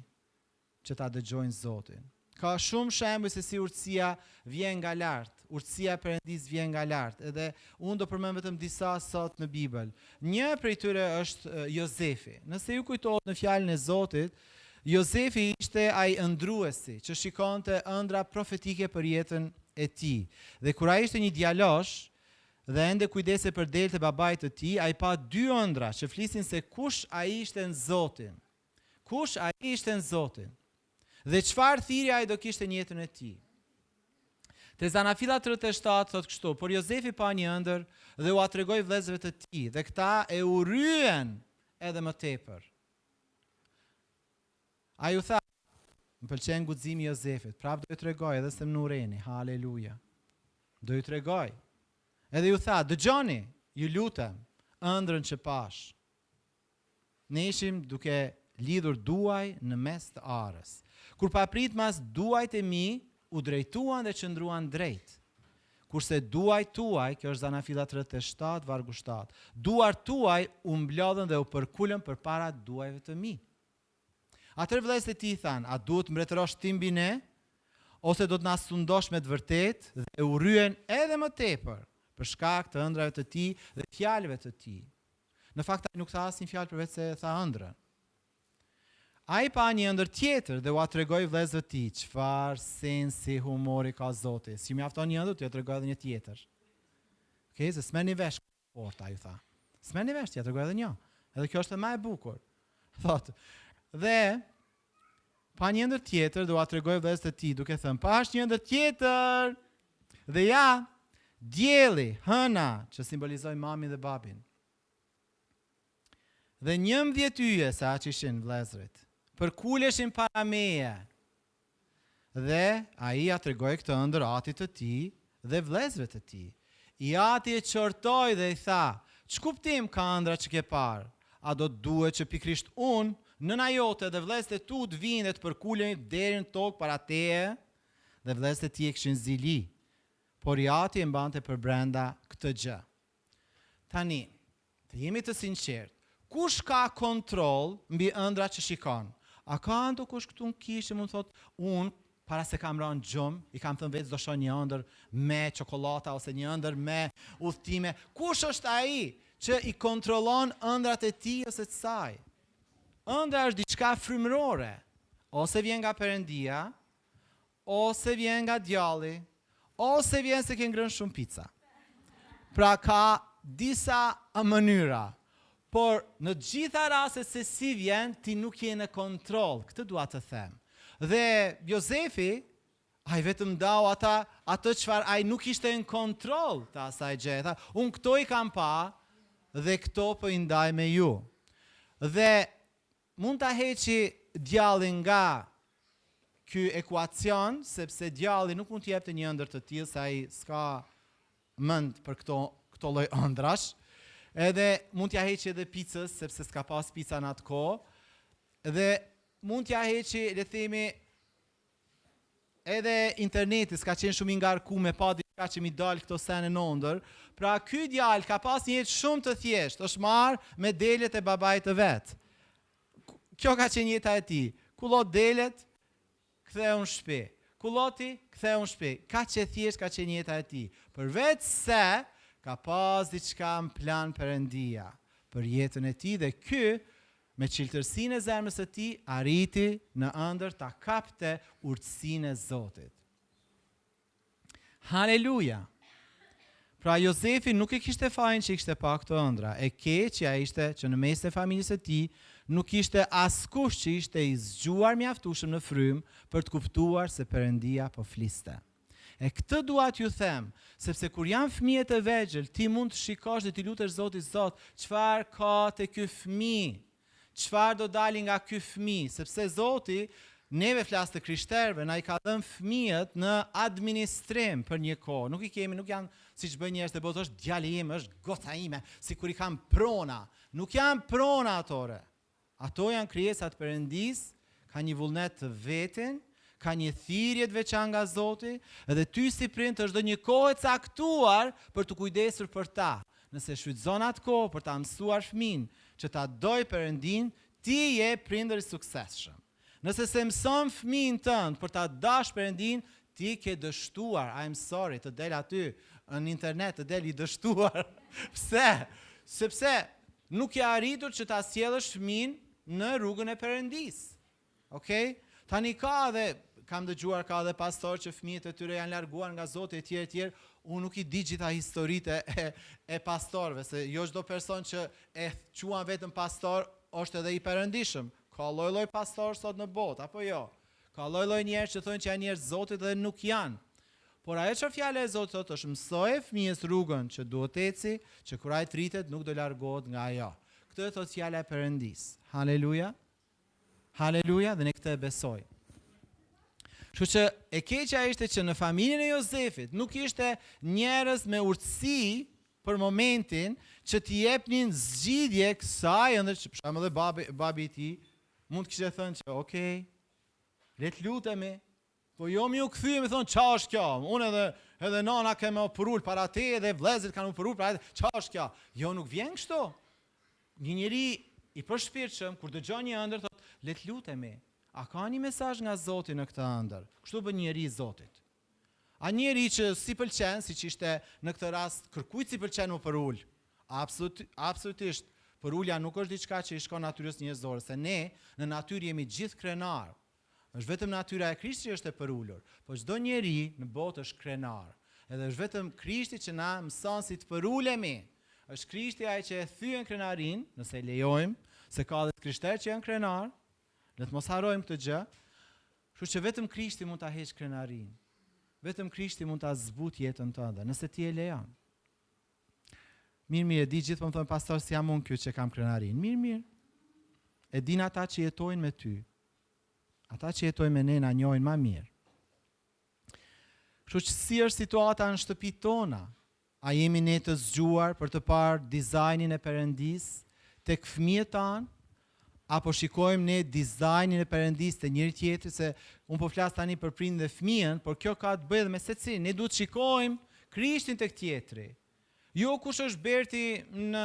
që ta dëgjojnë Zotin. Ka shumë shembuj se si urtësia vjen nga lart, urtësia e Perëndis vjen nga lart, edhe unë do përmend vetëm disa sot në Bibël. Një prej tyre është Jozefi. Nëse ju kujtohet në fjalën e Zotit, Jozefi ishte ai ëndruesi që shikonte ëndra profetike për jetën e tij. Dhe kur ai ishte një djalosh dhe ende kujdese për delët e babait të tij, ai pa dy ëndra që flisin se kush ai ishte në Zotin. Kush ai ishte në Zotin. Dhe çfarë thirrje ai do kishte në jetën e tij. Te Zanafilla 37 thot kështu, por Jozefi pa një ëndër dhe u atregoi vëllezërve të tij, dhe këta e urryen edhe më tepër. Ai u tha, më pëlqen guximi i Jozefit, prap do ju tregoj edhe se më urreni, haleluja. Do ju tregoj. Edhe ju tha, dëgjoni, ju lutem, ëndrën që pash. Ne ishim duke lidhur duaj në mes të arës. Kur paprit mas duajt e mi, u drejtuan dhe qëndruan drejt. Kurse duajt tuaj, kjo është Zanafilla 37, vargu 7, duart tuaj u mblodhen dhe u përkulën përpara duajve të mi. Atër vëllezërit e tij thanë, a duhet mbretërosh ti mbi ne, ose do të na sundosh me të vërtetë, dhe u rryen edhe më tepër për shkak të ëndrave të tij dhe fjalëve të tij. Në fakt ai nuk tha asnjë fjalë përveç se tha ëndrën. Ai pa një ëndër tjetër dhe u tregoi vëllezërit të tij çfarë sensi humori ka Zoti. Si mjafton një ëndër, t'ja tregoj edhe një tjetër. Okej, se s'merrni vesh porta, ju tha. S'merrni vesh, t'ja tregoj edhe një. Edhe kjo është më e bukur. Thotë, dhe pa një ëndër tjetër, do ua tregoj vëllezërit të tij, duke thënë, pash një ëndër tjetër. Dhe ja, dielli, hëna, që simbolizoi mamin dhe babin. Dhe 11 yje sa që ishin vëllezërit, përkuleshin para meje. Dhe ai ja tregoi këtë ëndër atit të tij dhe vëllezërve të tij. I ati e qortoi dhe i tha, ç'kuptim ka ëndra që ke parë? A do të duhet që pikrisht unë, nëna jote dhe vëllezërit e tu të vinë dhe të përkulemi deri në tokë para teje? Dhe vëllezërit e tij e kishin zili, por i ati e mbante për brenda këtë gjë. Tani, të jemi të sinqert, kush ka kontroll mbi ëndrat që shikon? A ka ndo kush këtu në kishë mund thot, unë para se kam rënë gjumë, i kam thënë vetë do shoh një ëndër me çokolata ose një ëndër me udhëtime. Kush është ai që i kontrollon ëndrat e tij ose të saj? Ëndra është diçka frymërore, ose vjen nga Perëndia, ose vjen nga djalli, ose vjen se ke ngrënë shumë pica. Pra ka disa mënyra. por në gjitha rastet se si vjen, ti nuk je në kontroll. Këtë dua të them. Dhe Jozefi, ai vetëm dau atë çfarë ai nuk ishte në kontroll të asaj gjë. Tha, unë këto i kam pa dhe këto po i ndaj me ju. Dhe mund ta heqi djallin nga ky ekuacion, sepse djalli nuk mund të jepte një ëndër të tillë, se ai s'ka mend për këto lloj ëndrash. Edhe mund t'ja heqi edhe picës, sepse s'ka pas pica në atë kohë. Dhe mund t'ja heqi, le themi, edhe interneti s'ka qenë shumë i ngarku me pa diçka që mi dal këto sene në ëndër. Pra ky djalë ka pas një jetë shumë të thjeshtë, është marrë me delet e babait të vet. Kjo ka qenë jeta e tij. Kullot delet, ktheu në shtëpi. Kulloti, ktheu në shtëpi. Kaq e thjesht ka qenë jeta e tij. Përveç se ka pas diçka në plan Perëndia për jetën e tij, dhe ky me çiltërsinë e zemrës së tij arriti në ëndër ta kapte urtësinë e Zotit. Haleluja. Pra Jozefi nuk e kishte fajin që i kishte pa këto ëndra. E keqja ishte që në mes të familjes së tij nuk ishte askush që ishte i zgjuar mjaftueshëm në frymë për të kuptuar se Perëndia po fliste. E këtë dua t'ju them, sepse kur janë fëmijët e vegjël, ti mund të shikosh dhe ti lutesh Zotit, Zot, çfarë ka te ky fëmijë? Çfarë do dali nga ky fëmijë? Sepse Zoti neve flas të krishterëve, na i ka dhënë fëmijët në administrim për një kohë. Nuk janë siç bën njerëz të botë, është djali im, është gota ime, sikur i kanë prona. Nuk janë prona atore. Ato janë krijesat Perëndis, ka një vullnet të vetin, ka një thirrje të veçantë nga Zoti, edhe ty si prind është një kohë e caktuar për të kujdesur për ta. Nëse shfrytëzon atë kohë për ta mësuar fëmin që ta doj Perëndin, ti je prindër i suksesshëm. Nëse se mëson fëmin tënd për ta dash Perëndin, ti ke dështuar. I'm sorry, të del aty në internet, të del i dështuar. Pse? Sepse nuk e arritur që ta sjellësh fëmin në rrugën e Perëndis. Okej? Tani kam dëgjuar ka dhe pastor që fëmijët e tyre janë larguar nga Zoti etj. Unë nuk i di gjitha historitë e pastorëve, se jo çdo person që e quan vetëm pastor është edhe i perëndishëm. Ka lloj-lloj pastor sot në botë, apo jo? Ka lloj-lloj njerëz që thonë që janë njerëz Zotit dhe nuk janë. Por ajo që fjala e Zotit thotë është mësoje fëmijës rrugën që duhet të eci, që kur ai tritet nuk do largohet nga ajo. Këtë thotë fjala e Perëndis. Haleluja. Haleluja, dhe ne këtë e besoj. Kështu që e keqja ishte që në familjen e Jozefit nuk ishte njerëz me urtësi për momentin që t'i jepnin zgjidhje kësaj, ëndër që për shembull edhe babi i tij mund të kishte thënë që okay, le të lutemi, po jo më u kthye më thon ç'a është kjo? Unë edhe nana kemë opurul para te dhe vëllezërit kanë opurul para te. Ç'a është kjo? Jo, nuk vjen kështu. Një njeri i përshpirtshëm kur dëgjon një ëndër thotë le të lutemi. A ka një mesazh nga Zoti në këtë ëndër? Kështu bën njeri i Zotit. A njeri që si pëlqen, siç ishte në këtë rast, kërkujt si pëlqen u përul. Absolutisht, përulja nuk është diçka që i shkon natyrës njerëzore, se ne në natyrë jemi gjithë krenar. Është vetëm natyra e Krishtit që është e përulur, po çdo njeri në botë është krenar. Edhe është vetëm Krishti që na mëson si të përulemi. Është Krishti ai që e thyen krenarin, nëse e lejojmë, se ka edhe krishterë që janë krenar. Le të mos harrojmë këtë gjë. Kështu që vetëm Krishti mund ta heqë krenarin. Vetëm Krishti mund ta zbut jetën tënde, nëse ti e lejon. Mirë, e di gjithë po më thonë pastor si jam unë kjo që kam krenarin. Mirë. E din ata që jetojnë me ty. Ata që jetojnë me ne na njohin më mirë. Kështu që si është situata në shtëpitë tona? A jemi ne të zgjuar për të parë dizajnin e Perëndis tek fëmijët tanë? Apo shikojmë ne dizajnin e Perëndis të njëri tjetrit, se unë po flas tani për prindin dhe fëmijën, por kjo ka të bëjë me secilin. Ne duhet të shikojmë Krishtin tek tjetri. Jo kush është Berti në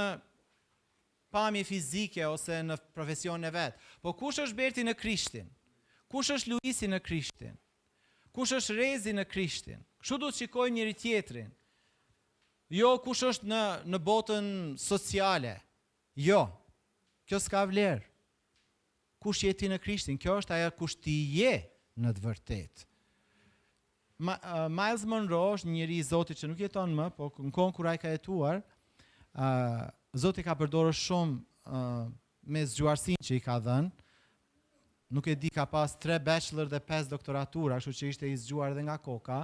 pamje fizike ose në profesionin e vet, po kush është Berti në Krishtin? Kush është Luisi në Krishtin? Kush është Rezi në Krishtin? Kështu duhet të shikojmë njëri tjetrin. Jo kush është në botën sociale. Jo. Kjo s'ka vlerë. Kush je ti në Krishtin? Kjo është ajo kush ti je në të vërtetë. Miles Monroe është njëri i Zotit që nuk jeton më, po në kohën kur ai ka jetuar, Zoti ka përdorur shumë me zgjuarsinë që i ka dhënë. Nuk e di, ka pas 3 bachelor dhe 5 doktoratura, kështu që ishte i zgjuar edhe nga koka.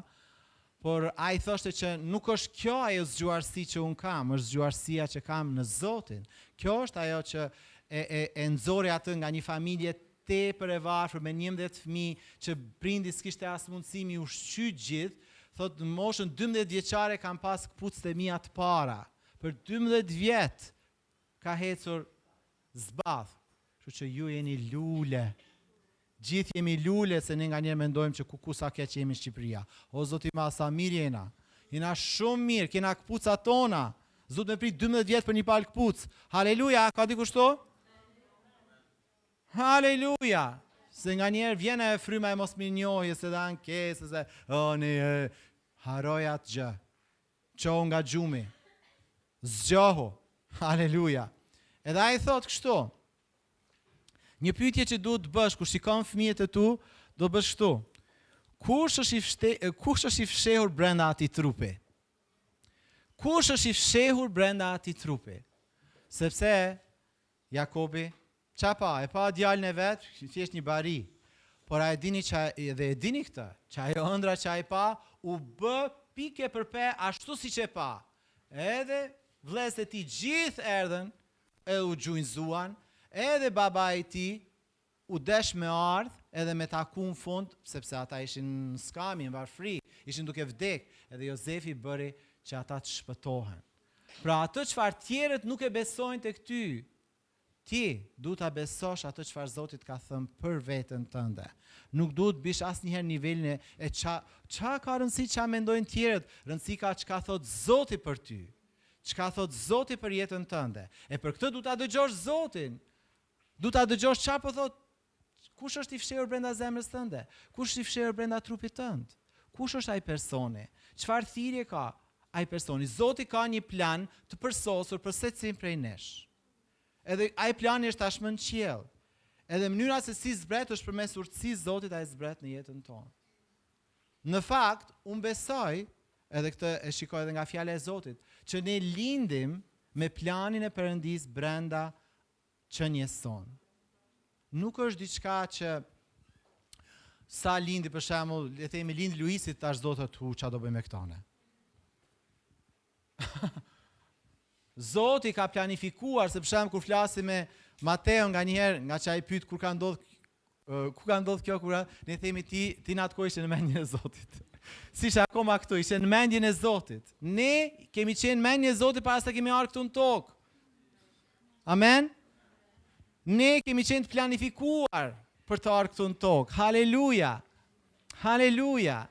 Por ai thoshte që nuk është kjo ajo zgjuarsi që un kam, është zgjuarsia që kam në Zotin. Kjo është ajo që e nxori atë nga një familje tepër e varfër me 11 fëmijë që prindi s'kishte as mundësi mi ushqy gjithë. Thot në moshën 12 vjeçare kam pas këpucët e mia të para. Për 12 vjet ka hecur zbath. Kështu që ju jeni lule. Gjithë jemi lule, se ne nga njerë mendojmë që kukusa keq jemi në Shqipëria. O Zoti ma, sa mirë jena. Jena shumë mirë, kena këpuca tona. Zot me prit 12 vjetë për një palë këpuc. Haleluja, ka di kushto? Haleluja. Se nga njerë vjene e fryma e mos minjohjes edhe ankesës e ne haroja të gjë. Qohu nga gjumi. Zgjohu. Haleluja. Edhe a i thot kështu. Një pyetje që duhet të bësh kur shikon fëmijët e tu, do bësh kështu. Kush është i fshehur brenda atij trupi? Kush është i fshehur brenda atij trupi? Sepse Jakobi e pa djalin e vet, thjesht një bari. Por a e dini dhe e dini këtë, që ajo ëndra që ai pa u bë pike për pe ashtu siç e pa. Edhe vlezët e tij gjithë erdhën e u gjunjëzuan. Edhe baba i ti u desh me ardh edhe me taku në fund, sepse ata ishin në skami, në varfri, ishin duke vdek, edhe Jozefi bëri që ata të shpëtohen. Pra atë çfarë tjerët nuk e besojnë të ty, ti duhet ta besosh atë çfarë Zoti ka thënë për veten tënde. Nuk duhet bish asnjëherë nivelin e ça ka rëndësi ça mendojnë tjerët, rëndësi ka çka thot Zoti për ty. Çka thot Zoti për jetën tënde. E për këtë duhet ta dëgjosh Zotin. Du ta dëgjosh çfarë po thot. Kush është i fshehur brenda zemrës tënde? Kush është i fshehur brenda trupit tënd? Kush është ai personi? Çfarë thirrje ka ai personi? Zoti ka një plan të përsosur për secilin prej nesh. Edhe ai plani është tashmë në qiell. Edhe mënyra se si zbret është përmes urtësisë Zotit ai zbret në jetën tonë. Në fakt, unë besoj, edhe këtë e shikoj edhe nga fjala e Zotit, që ne lindim me planin e Perëndis brenda qënjes sonë. Nuk është diçka që sa lindi për shembull, le të themi lindi Luisit tash do të ç'a do bëjmë me këtone. Zoti ka planifikuar, se për shembull kur flasim me Mateo nganjëherë, nga që ai pyet ku ka ndodhur kjo kur ne themi ti na atë kohë ishe në mendjen e Zotit. Si ishte akoma këtu, ishe në mendjen e Zotit. Ne kemi qenë në mendjen e Zotit para se kemi ardhur këtu në tokë. Amen. Ne kemi qenë të planifikuar për të ardhur këtu në tokë. Haleluja. Haleluja.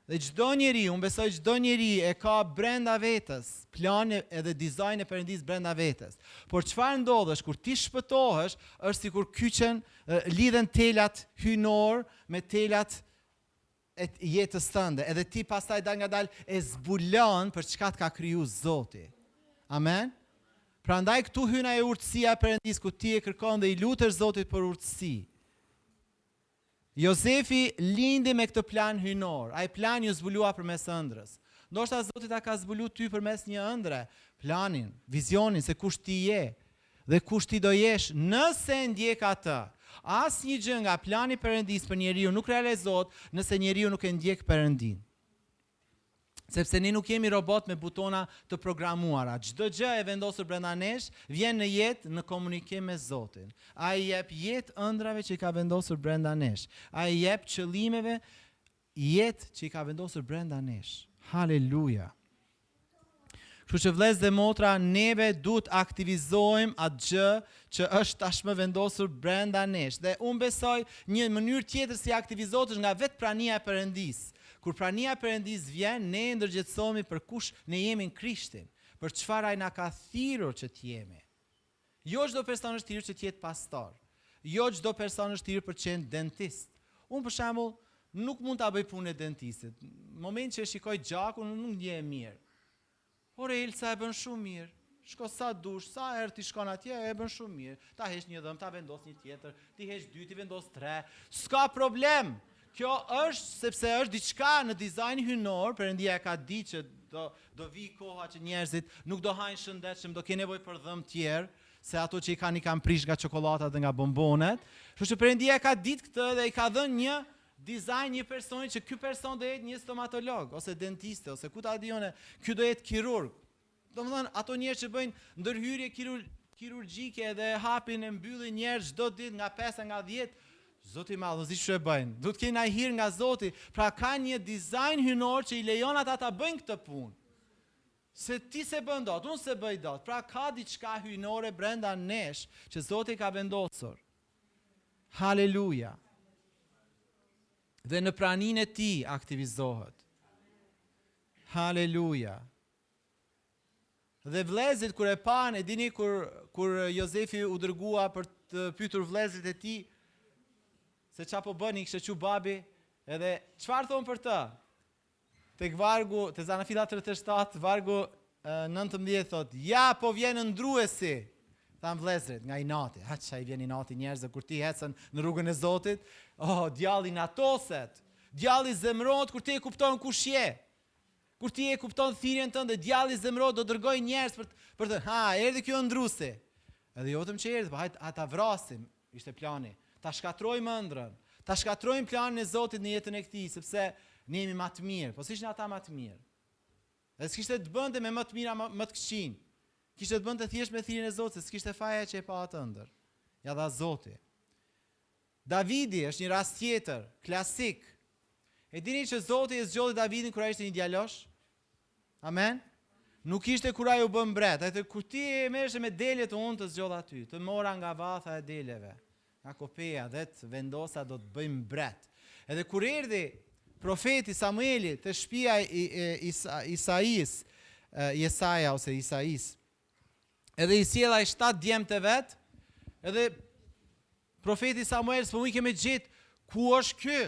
Dhe çdo njeri, unë besoj çdo njeri e ka brenda vetes, plan edhe dizajn e Perëndis brenda vetes. Por çfarë ndodhesh kur ti shpëtohesh, është sikur kyçen lidhen telat hynor me telat e jetës tënde. Edhe ti pastaj dal ngadal e zbulon për çka të ka kriju Zoti. Amen. Prandaj këtu hyn ajo urtësia e Perëndis ku ti e kërkon dhe i lutesh Zotit për urtësi. Jozefi lindi me këtë plan hynor. Ai plan ju zbulua përmes ëndrës. Ndoshta Zoti ta ka zbuluar ty përmes një ëndre, planin, vizionin se kush ti je dhe kush ti do jesh nëse ndjek atë. Asnjë gjë nga plani i Perëndis për njeriu nuk realizohet nëse njeriu nuk e ndjek Perëndin. Sepse ne nuk jemi robot me butona të programuara. Çdo gjë e vendosur brenda nesh vjen në jetë në komunikim me Zotin. Ai jep jetë ëndrave që i ka vendosur brenda nesh. Ai jep qëllimeve jetë që i ka vendosur brenda nesh. Haleluja. Kështu që vëllezër dhe motra, neve duhet aktivizojmë atë gjë që është tashmë vendosur brenda nesh. Dhe unë besoj një mënyrë tjetër si aktivizohet është nga vetë prania e Perëndis. Kur prania e Perëndis vjen, ne ndërgjetësohemi për kush ne jemi në Krishtin, për çfarë ai na ka thirrur që të jemi. Jo çdo person është thirrur që të jetë pastor. Jo çdo person është thirrur për të qenë dentist. Unë për shembull nuk mund ta bëj punën e dentistit. Në moment që e shikoj gjakun, nuk ndjehem mirë. Por Elsa e bën shumë mirë. Shko sa dush, sa herë ti shkon atje, e bën shumë mirë. Ta heq një dhëm, ta vendos një tjetër, ti heq 2, ti vendos 3. S'ka problem. Kjo është sepse është diçka në dizajn hynor, Perëndia ka ditë që do vi koha që njerëzit nuk do hajnë shëndetshëm, do kenë nevojë për dhëm tjerë, se ato që i kanë prish nga çokolladat dhe nga bombonet. Kështu që Perëndia ka ditë këtë dhe i ka dhënë një dizajn një personi që ky person do jetë një stomatolog ose dentiste ose ku ta dione, ky do jetë kirurg. Domethënë ato njerëz që bëjnë ndërhyrje kirurgjike dhe hapin e mbyllin njerëz çdo ditë nga 5 nga 10, Zoti i madh, zi ç'e bëjnë. Duhet të kenë ai hir nga Zoti, pra ka një dizajn hynor që i lejon ata ta bëjnë këtë punë. Se ti se bën dot, unë se bëj dot. Pra ka diçka hynore brenda nesh që Zoti ka vendosur. Haleluja. Dhe në praninë e tij aktivizohet. Haleluja. Dhe vëllezërit kur e pan, e dini kur Jozefi u dërgua për të pyetur vëllezërit e tij se qa po bëni, kështë që babi, edhe qëfar thonë për të? Tek vargu, te Zanafila 37, vargu 19 thot, ja po vjen ndruesi, thamë vëllezërit, nga inati, qa i vjen inati njerëzë, kur ti hecën në rrugën e Zotit, djalli natoset, djalli zemrot, kur ti e kupton kush je, kur ti e kupton thirrjen tënde, djalli zemrot do dërgoj njerëz për të, erdhi kjo ndruesi, edhe jo vetëm që erdhi, po hajt ata vrasim, ishte plani. Ta shkatrojmë ëndrrën, ta shkatrojmë planin e Zotit në jetën e këtij, sepse ne jemi më të mirë, po s'ishin ata më të mirë. Dhe s'kishte të bënte me më të mira, më të këqij. Kishte të bënte thjesht me thirrjen e Zotit, s'kishte faja që e pa atë ëndër. Ja dha Zoti. Davidi është një rast tjetër, klasik. E dini që Zoti e zgjodhi Davidin kur ai ishte një djalosh? Amen. Nuk ishte kur ai u bë mbret, atë kur ti merresh me delet unë të zgjodha ty, të mora nga vatha e deleve. Nga kopeja dhe të vendosa do të bëjmë mbret. Edhe kur erdhi profeti Samueli të shtëpia Jesaja ose Isais, edhe i sjella 7 djemt e vet, edhe profeti Samuel s'po i kemë gjetë ku është ky?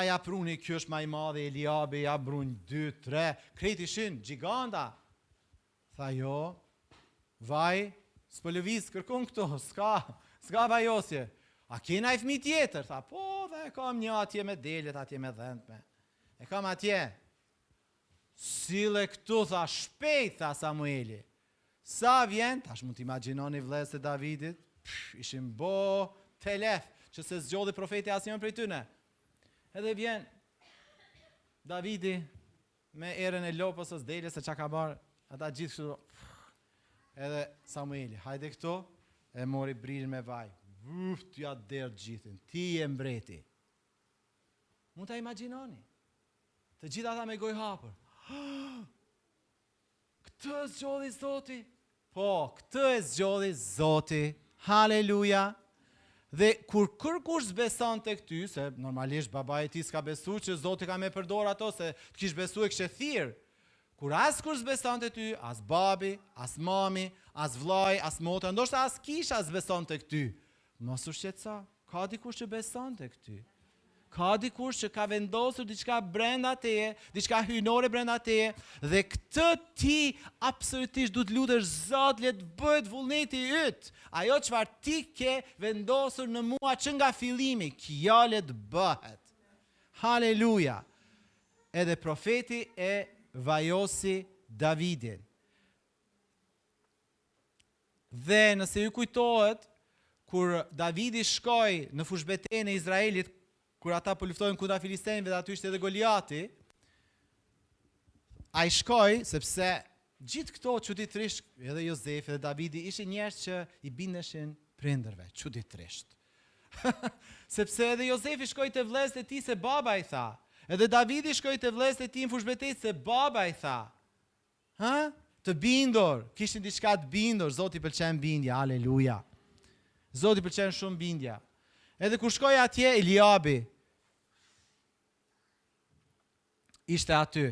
Ja pruni, ky është më i madh, Eliabi, ja brun 2, 3, krejt ishin gjiganta. Tha jo, vaj, s'po lëviz kërkon këto, s'ka vajosje. A kena i fëmijë tjetër? Tha, po, dhe kam një atje me delet, atje me dhëndme. E kam atje. Sile këtu, tha, shpejt, tha Samueli. Sa vjen, tash mund t'imagjinoni vëllezërit e Davidit, ishin bo telef, që se zgjodhi profeti asnjërin prej tyne. Edhe vjen Davidi me erën e lopës ose delës se çka ka marr, ata gjithë kështu. Edhe Samueli, hajde këtu, e mori brilën me vaj. T'ja derë gjithin, ti e mbreti. Mund ta imagjinoni. Të gjitha ata me gojë hapur. Këtë zgjodhi Zoti? Po, këtë e zgjodhi Zoti. Haleluja. Dhe kur kërkush zbeson tek ty, se normalisht babai i tij s'ka besuar që Zoti ka më përdor ato, se të kish besuar kishte thirr. Kur askush zbeson te ty, as babi, as mami, as vllai, as motra, ndoshta as kisha zbeson tek ty. Mos u shqetëso, ka dikush që beson tek ty. Ka dikush që ka vendosur diçka brenda teje, diçka hynore brenda teje, dhe këtë ti absolutisht duhet lutesh Zot, le të bëhet vullneti yt. Ajo çfarë ti ke vendosur në mua që nga fillimi, kjo le të bëhet. Haleluja. Edhe profeti e vajosi Davidin. Dhe nëse ju kujtohet, kur Davidi shkoi në fushbetejën e Izraelit, kur ata po luftojnë kundra filistenëve dhe aty ishte edhe Goliati, ai shkoi sepse gjithë këto çuditërisht, edhe Jozefi dhe Davidi ishin njerëz që i bindeshin prindërve, çuditërisht. Sepse edhe Jozefi shkoi te vëllezërit e tij se baba i tha, edhe Davidi shkoi te vëllezërit e tij në fushbetejë se baba i tha. Të bindur, kishin diçka të bindur, Zoti pëlqen bindja, haleluja. Zoti pëlqen shumë bindja. Edhe kur shkoi atje, Eliabi ishte aty.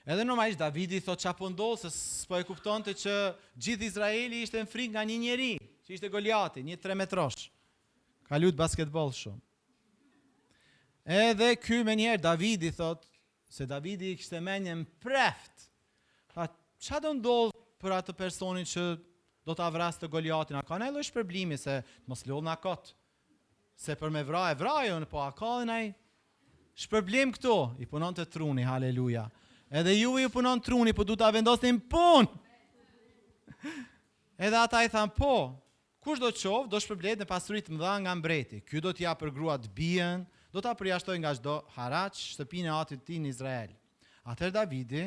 Edhe normalisht Davidi thot qa po ndodh, se s'po e kuptonte që gjithë Izraeli ishte në frikë nga një njeri, që ishte Goliati, një 3 metrosh. Ka lut basketball shumë. Edhe ky menjëherë Davidi thot, se Davidi kishte menjen preft. Tha, qa do ndodh për atë personin që do ta vras të Goliatin? A ka ndonjë lloj shpërblimi se mos lodh na kot? Se për me vrajon, po a ka ndonjë shpërblim këtu? I punon të truni, haleluja. Edhe ju punon truni, po du ta vendosni në punë. Edhe ata i thanë, po, kush do të qovë, do shpërblet në pasurit mëdha nga mbreti. Ky do t'ja për gruat bien, do t'a përjashtoj nga çdo haraç, shtëpinë e atit ti në Izrael. Atëherë Davidi,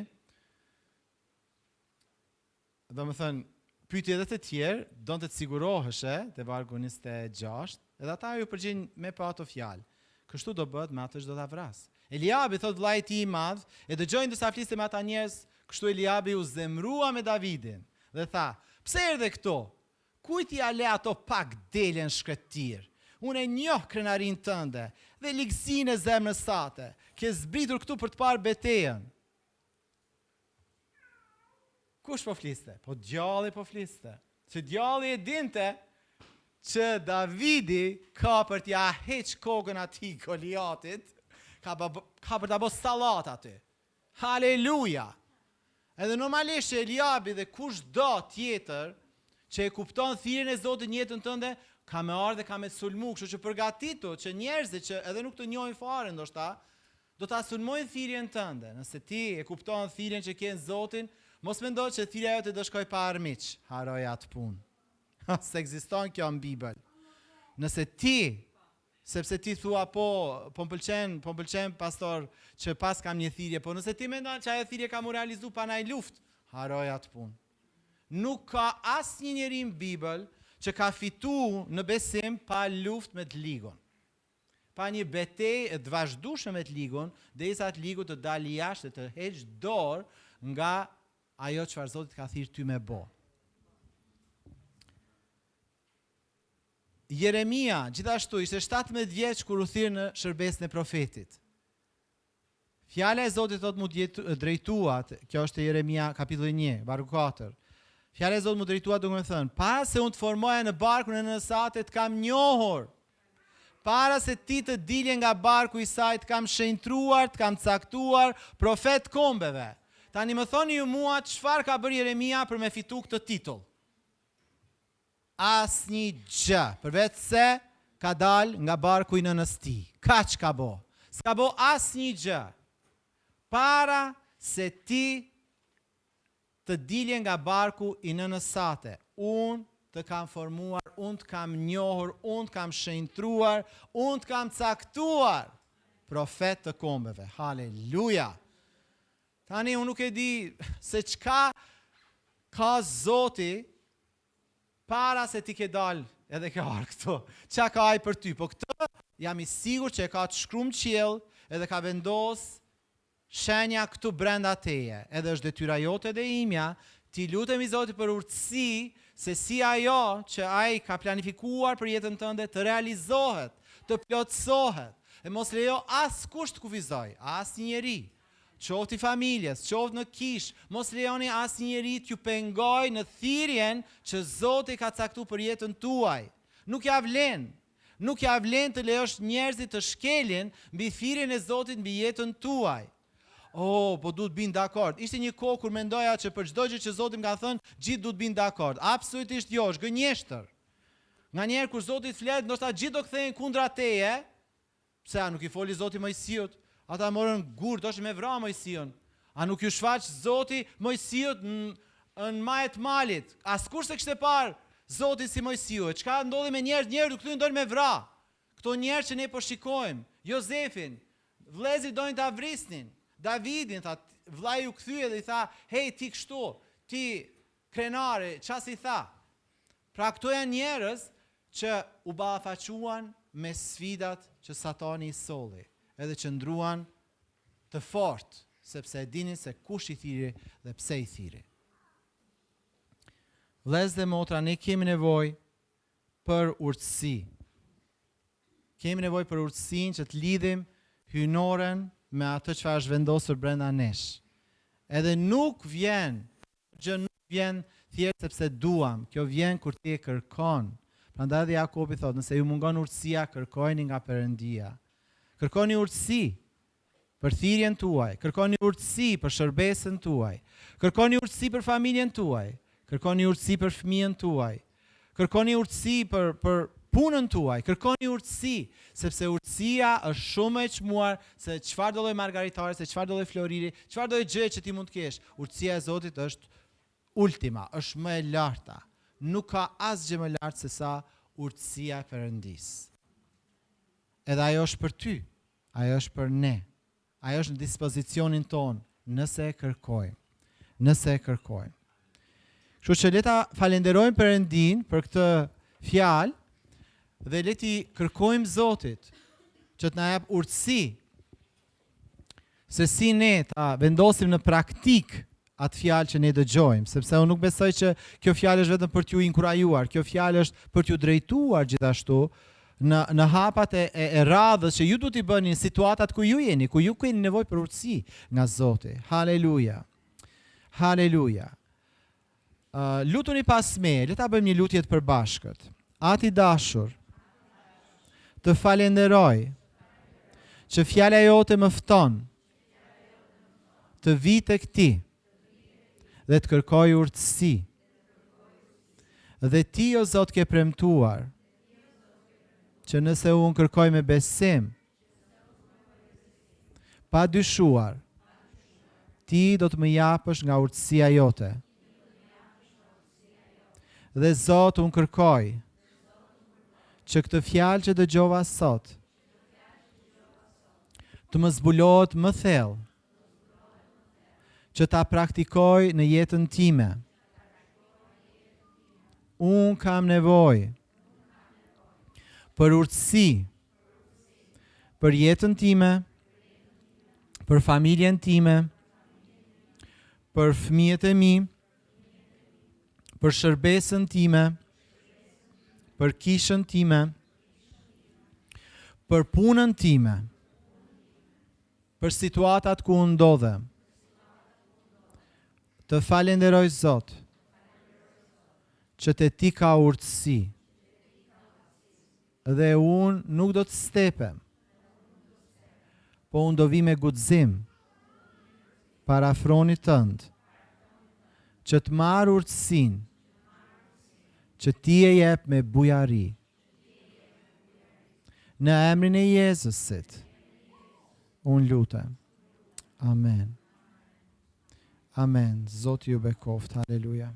do më thënë, pyetje edhe të tjerë, do të siguroheshe, te vargu 26, edhe ata ju përgjigjen me pa ato fjalë. Kështu do bëhet me atë që do ta vras. Eliabi thot vllai i tij i madh, e dëgjojnë disa fliste me ata njerëz, kështu Eliabi u zemrua me Davidin dhe tha, pse erdhe këto? Kujt ja le ato pak delen shkretir? Unë e njoh krenarin tënde dhe ligësinë e zemrës sate. Ke zbritur këtu për të parë betejën. Kush po fliste? Po djalli po fliste. Që djalli e dinte që Davidi ka për t'ja heq kokën atij Goliatit, ka për t'a bo sallat aty. Haleluja! Edhe normalisht Eliabi dhe kush do tjetër që e kupton thirrjen e Zotit në jetën tënde, ka me ardhe, ka me sulmu, kështu që përgatitu që njerëzit që edhe nuk të njohin fare ndoshta, do ta sulmojnë thirrjen tënde. Nëse ti e kupton thirrjen që ke në Zotin, mos mendo që thirrja jote do shkoj pa armiq, haroj atë punë. Se ekziston kjo në Bibël. Nëse ti, sepse ti thua po m'pëlqen pastor që pas kam një thirrje, po nëse ti mendon që ajo thirrje ka mu realizu pa naj luft, haroj atë punë. Nuk ka asnjë njeri në Bibël që ka fitu në besim pa luft me të ligun. Pa një betejë të vazhdueshme me të ligun, derisa të ligu të dalë jashtë të heq dorë nga ajo çfarë Zoti ka thirrë ty me bë. Jeremia, gjithashtu, ishte 17 vjeç kur u thirr në shërbesin e profetit. Fjala e Zotit thot mu drejtuat, kjo është Jeremia kapitulli 1, vargu 4. Fjala e Zotit mu drejtuat do të thënë, para se unë të formoja në barkun e nënësate të kam njohur. Para se ti të dilje nga barku i saj të kam shenjtruar, të kam caktuar profet kombeve. Tani më thoni ju mua çfarë ka bërë Jeremia për me fitu këtë titull. Asnjë gjë, përveç se ka dal nga barku i nënës tij. Kaç ka bo? S'ka bo asnjë gjë. Para se ti të dilje nga barku i nënës sate, unë të kam formuar, unë të kam njohur, unë të kam shenjtruar, unë të kam caktuar profet të kombeve. Haleluja! Tani unë nuk e di se çka ka Zoti para se ti ke dal edhe ke arë këto. Qa ka aj për ty? Po këtë jam i sigur që e ka të shkruar në qiell edhe ka vendos shenja këtu brenda teje. Edhe është detyra jote dhe imja, ti lutemi Zotit për urtësi se si ajo që ai ka planifikuar për jetën tënde të realizohet, të plotësohet. E mos lejo askush të kufizoj, asnjë njeri. Qoftë i familjes, qoftë në kish, mos lejoni asnjë njeri t'ju pengoj në thirrjen që Zoti ka caktuar për jetën tuaj. Nuk ja vlen të lejosh njerëzit të shkelin mbi thirrjen e Zotit mbi jetën tuaj. Po duhet binë dakord. Ishte një kohë kur mendoja që për çdo gjë që Zoti më ka thënë, gjithë duhet binë dakord. Absolutisht jo, është gënjeshtër. Nganjëherë kur Zoti flet, ndoshta gjithë do kthehen kundra teje. Pse nuk i foli Zoti Mojsiut? Ata morën gur, doshin me vra Mojsion. A nuk ju shfaq Zoti Mojsiut në majt malit? Askush se kishte parë Zoti si Mojsiu. Çka ndodhi me njerëz u kthyen dorë me vra. Këto njerëz që ne po shikojmë, Jozefin, vëllezërit donin ta vrisnin. Davidin tha, vllai u kthye dhe i tha, "Hey, ti kështu, ti krenare, çfarë si tha?" Pra këto janë njerëz që u ballafaquan me sfidat që Satani i solli. Edhe që ndruan të fort, sepse e dinin se kush i thiri dhe pse i thiri. Vëllezër dhe motra, ne kemi nevojë për urtësi. Kemi nevojë për urtësinë që të lidhim hyjnoren me atë çfarë është vendosur brenda nesh. Edhe nuk vjen thjesht sepse duam, kjo vjen kur ti e kërkon. Prandaj dhe Jakobi thotë, nëse ju mungon urtësia, kërkojeni nga Perëndia. Kërkoni urtësi për thirrjen tuaj, kërkoni urtësi për shërbesën tuaj, kërkoni urtësi për familjen tuaj, kërkoni urtësi për fëmijën tuaj, kërkoni urtësi për punën tuaj, kërkoni urtësi, sepse urtësia është shumë e çmuar se çfarë do lloj margaritare, se çfarë do lloj floriri, çfarë do gjë që ti mund të kesh. Urtësia e Zotit është ultima, është më e larta. nuk ka asgjë më lart se sa urtësia e Perëndis. Edhe ajo është për ty, ajo është për ne, ajo është në dispozicionin ton, nëse e kërkojmë. Nëse e kërkojmë. Kështu që le ta falenderojmë Perëndin për këtë fjalë dhe le ti kërkojmë Zotit që të na jap urtësi se si ne ta vendosim në praktik atë fjalë që ne dëgjojmë, sepse unë nuk besoj që kjo fjalë është vetëm për t'ju inkurajuar, kjo fjalë është për t'ju drejtuar gjithashtu në hapat e radhës që ju du t'i bëni në situatat ku ju jeni, ku ju keni nevojë për urtësi nga Zoti. Haleluja. Haleluja. Lutuni pas me, le ta bëjmë një lutje të përbashkët. Ati dashur, të falenderoj që fjala jote më fton të vi tek ti dhe të kërkoj urtësi. Dhe ti o Zot ke premtuar që nëse unë kërkoj me besim, pa dyshuar, ti do të më japësh nga urtësia jote. Dhe Zot, unë kërkoj që këtë fjalë që dëgjova sot të më zbulohet më thellë, që ta praktikoj në jetën time. Unë kam nevojë për urtësi, për jetën time, për familjen time, për fëmijët e mi, për shërbesën time, për kishën time, për punën time, për situatat ku unë ndodhem. Të falenderoj Zot që te ti ka urtësi dhe unë nuk do të stepem, po unë do vi me guxim para fronit tënd që të marr urtësinë që ti e jep me bujari. Në emrin e Jezusit, unë lutem. Amen. Amen. Zoti ju bekoft. Haleluja.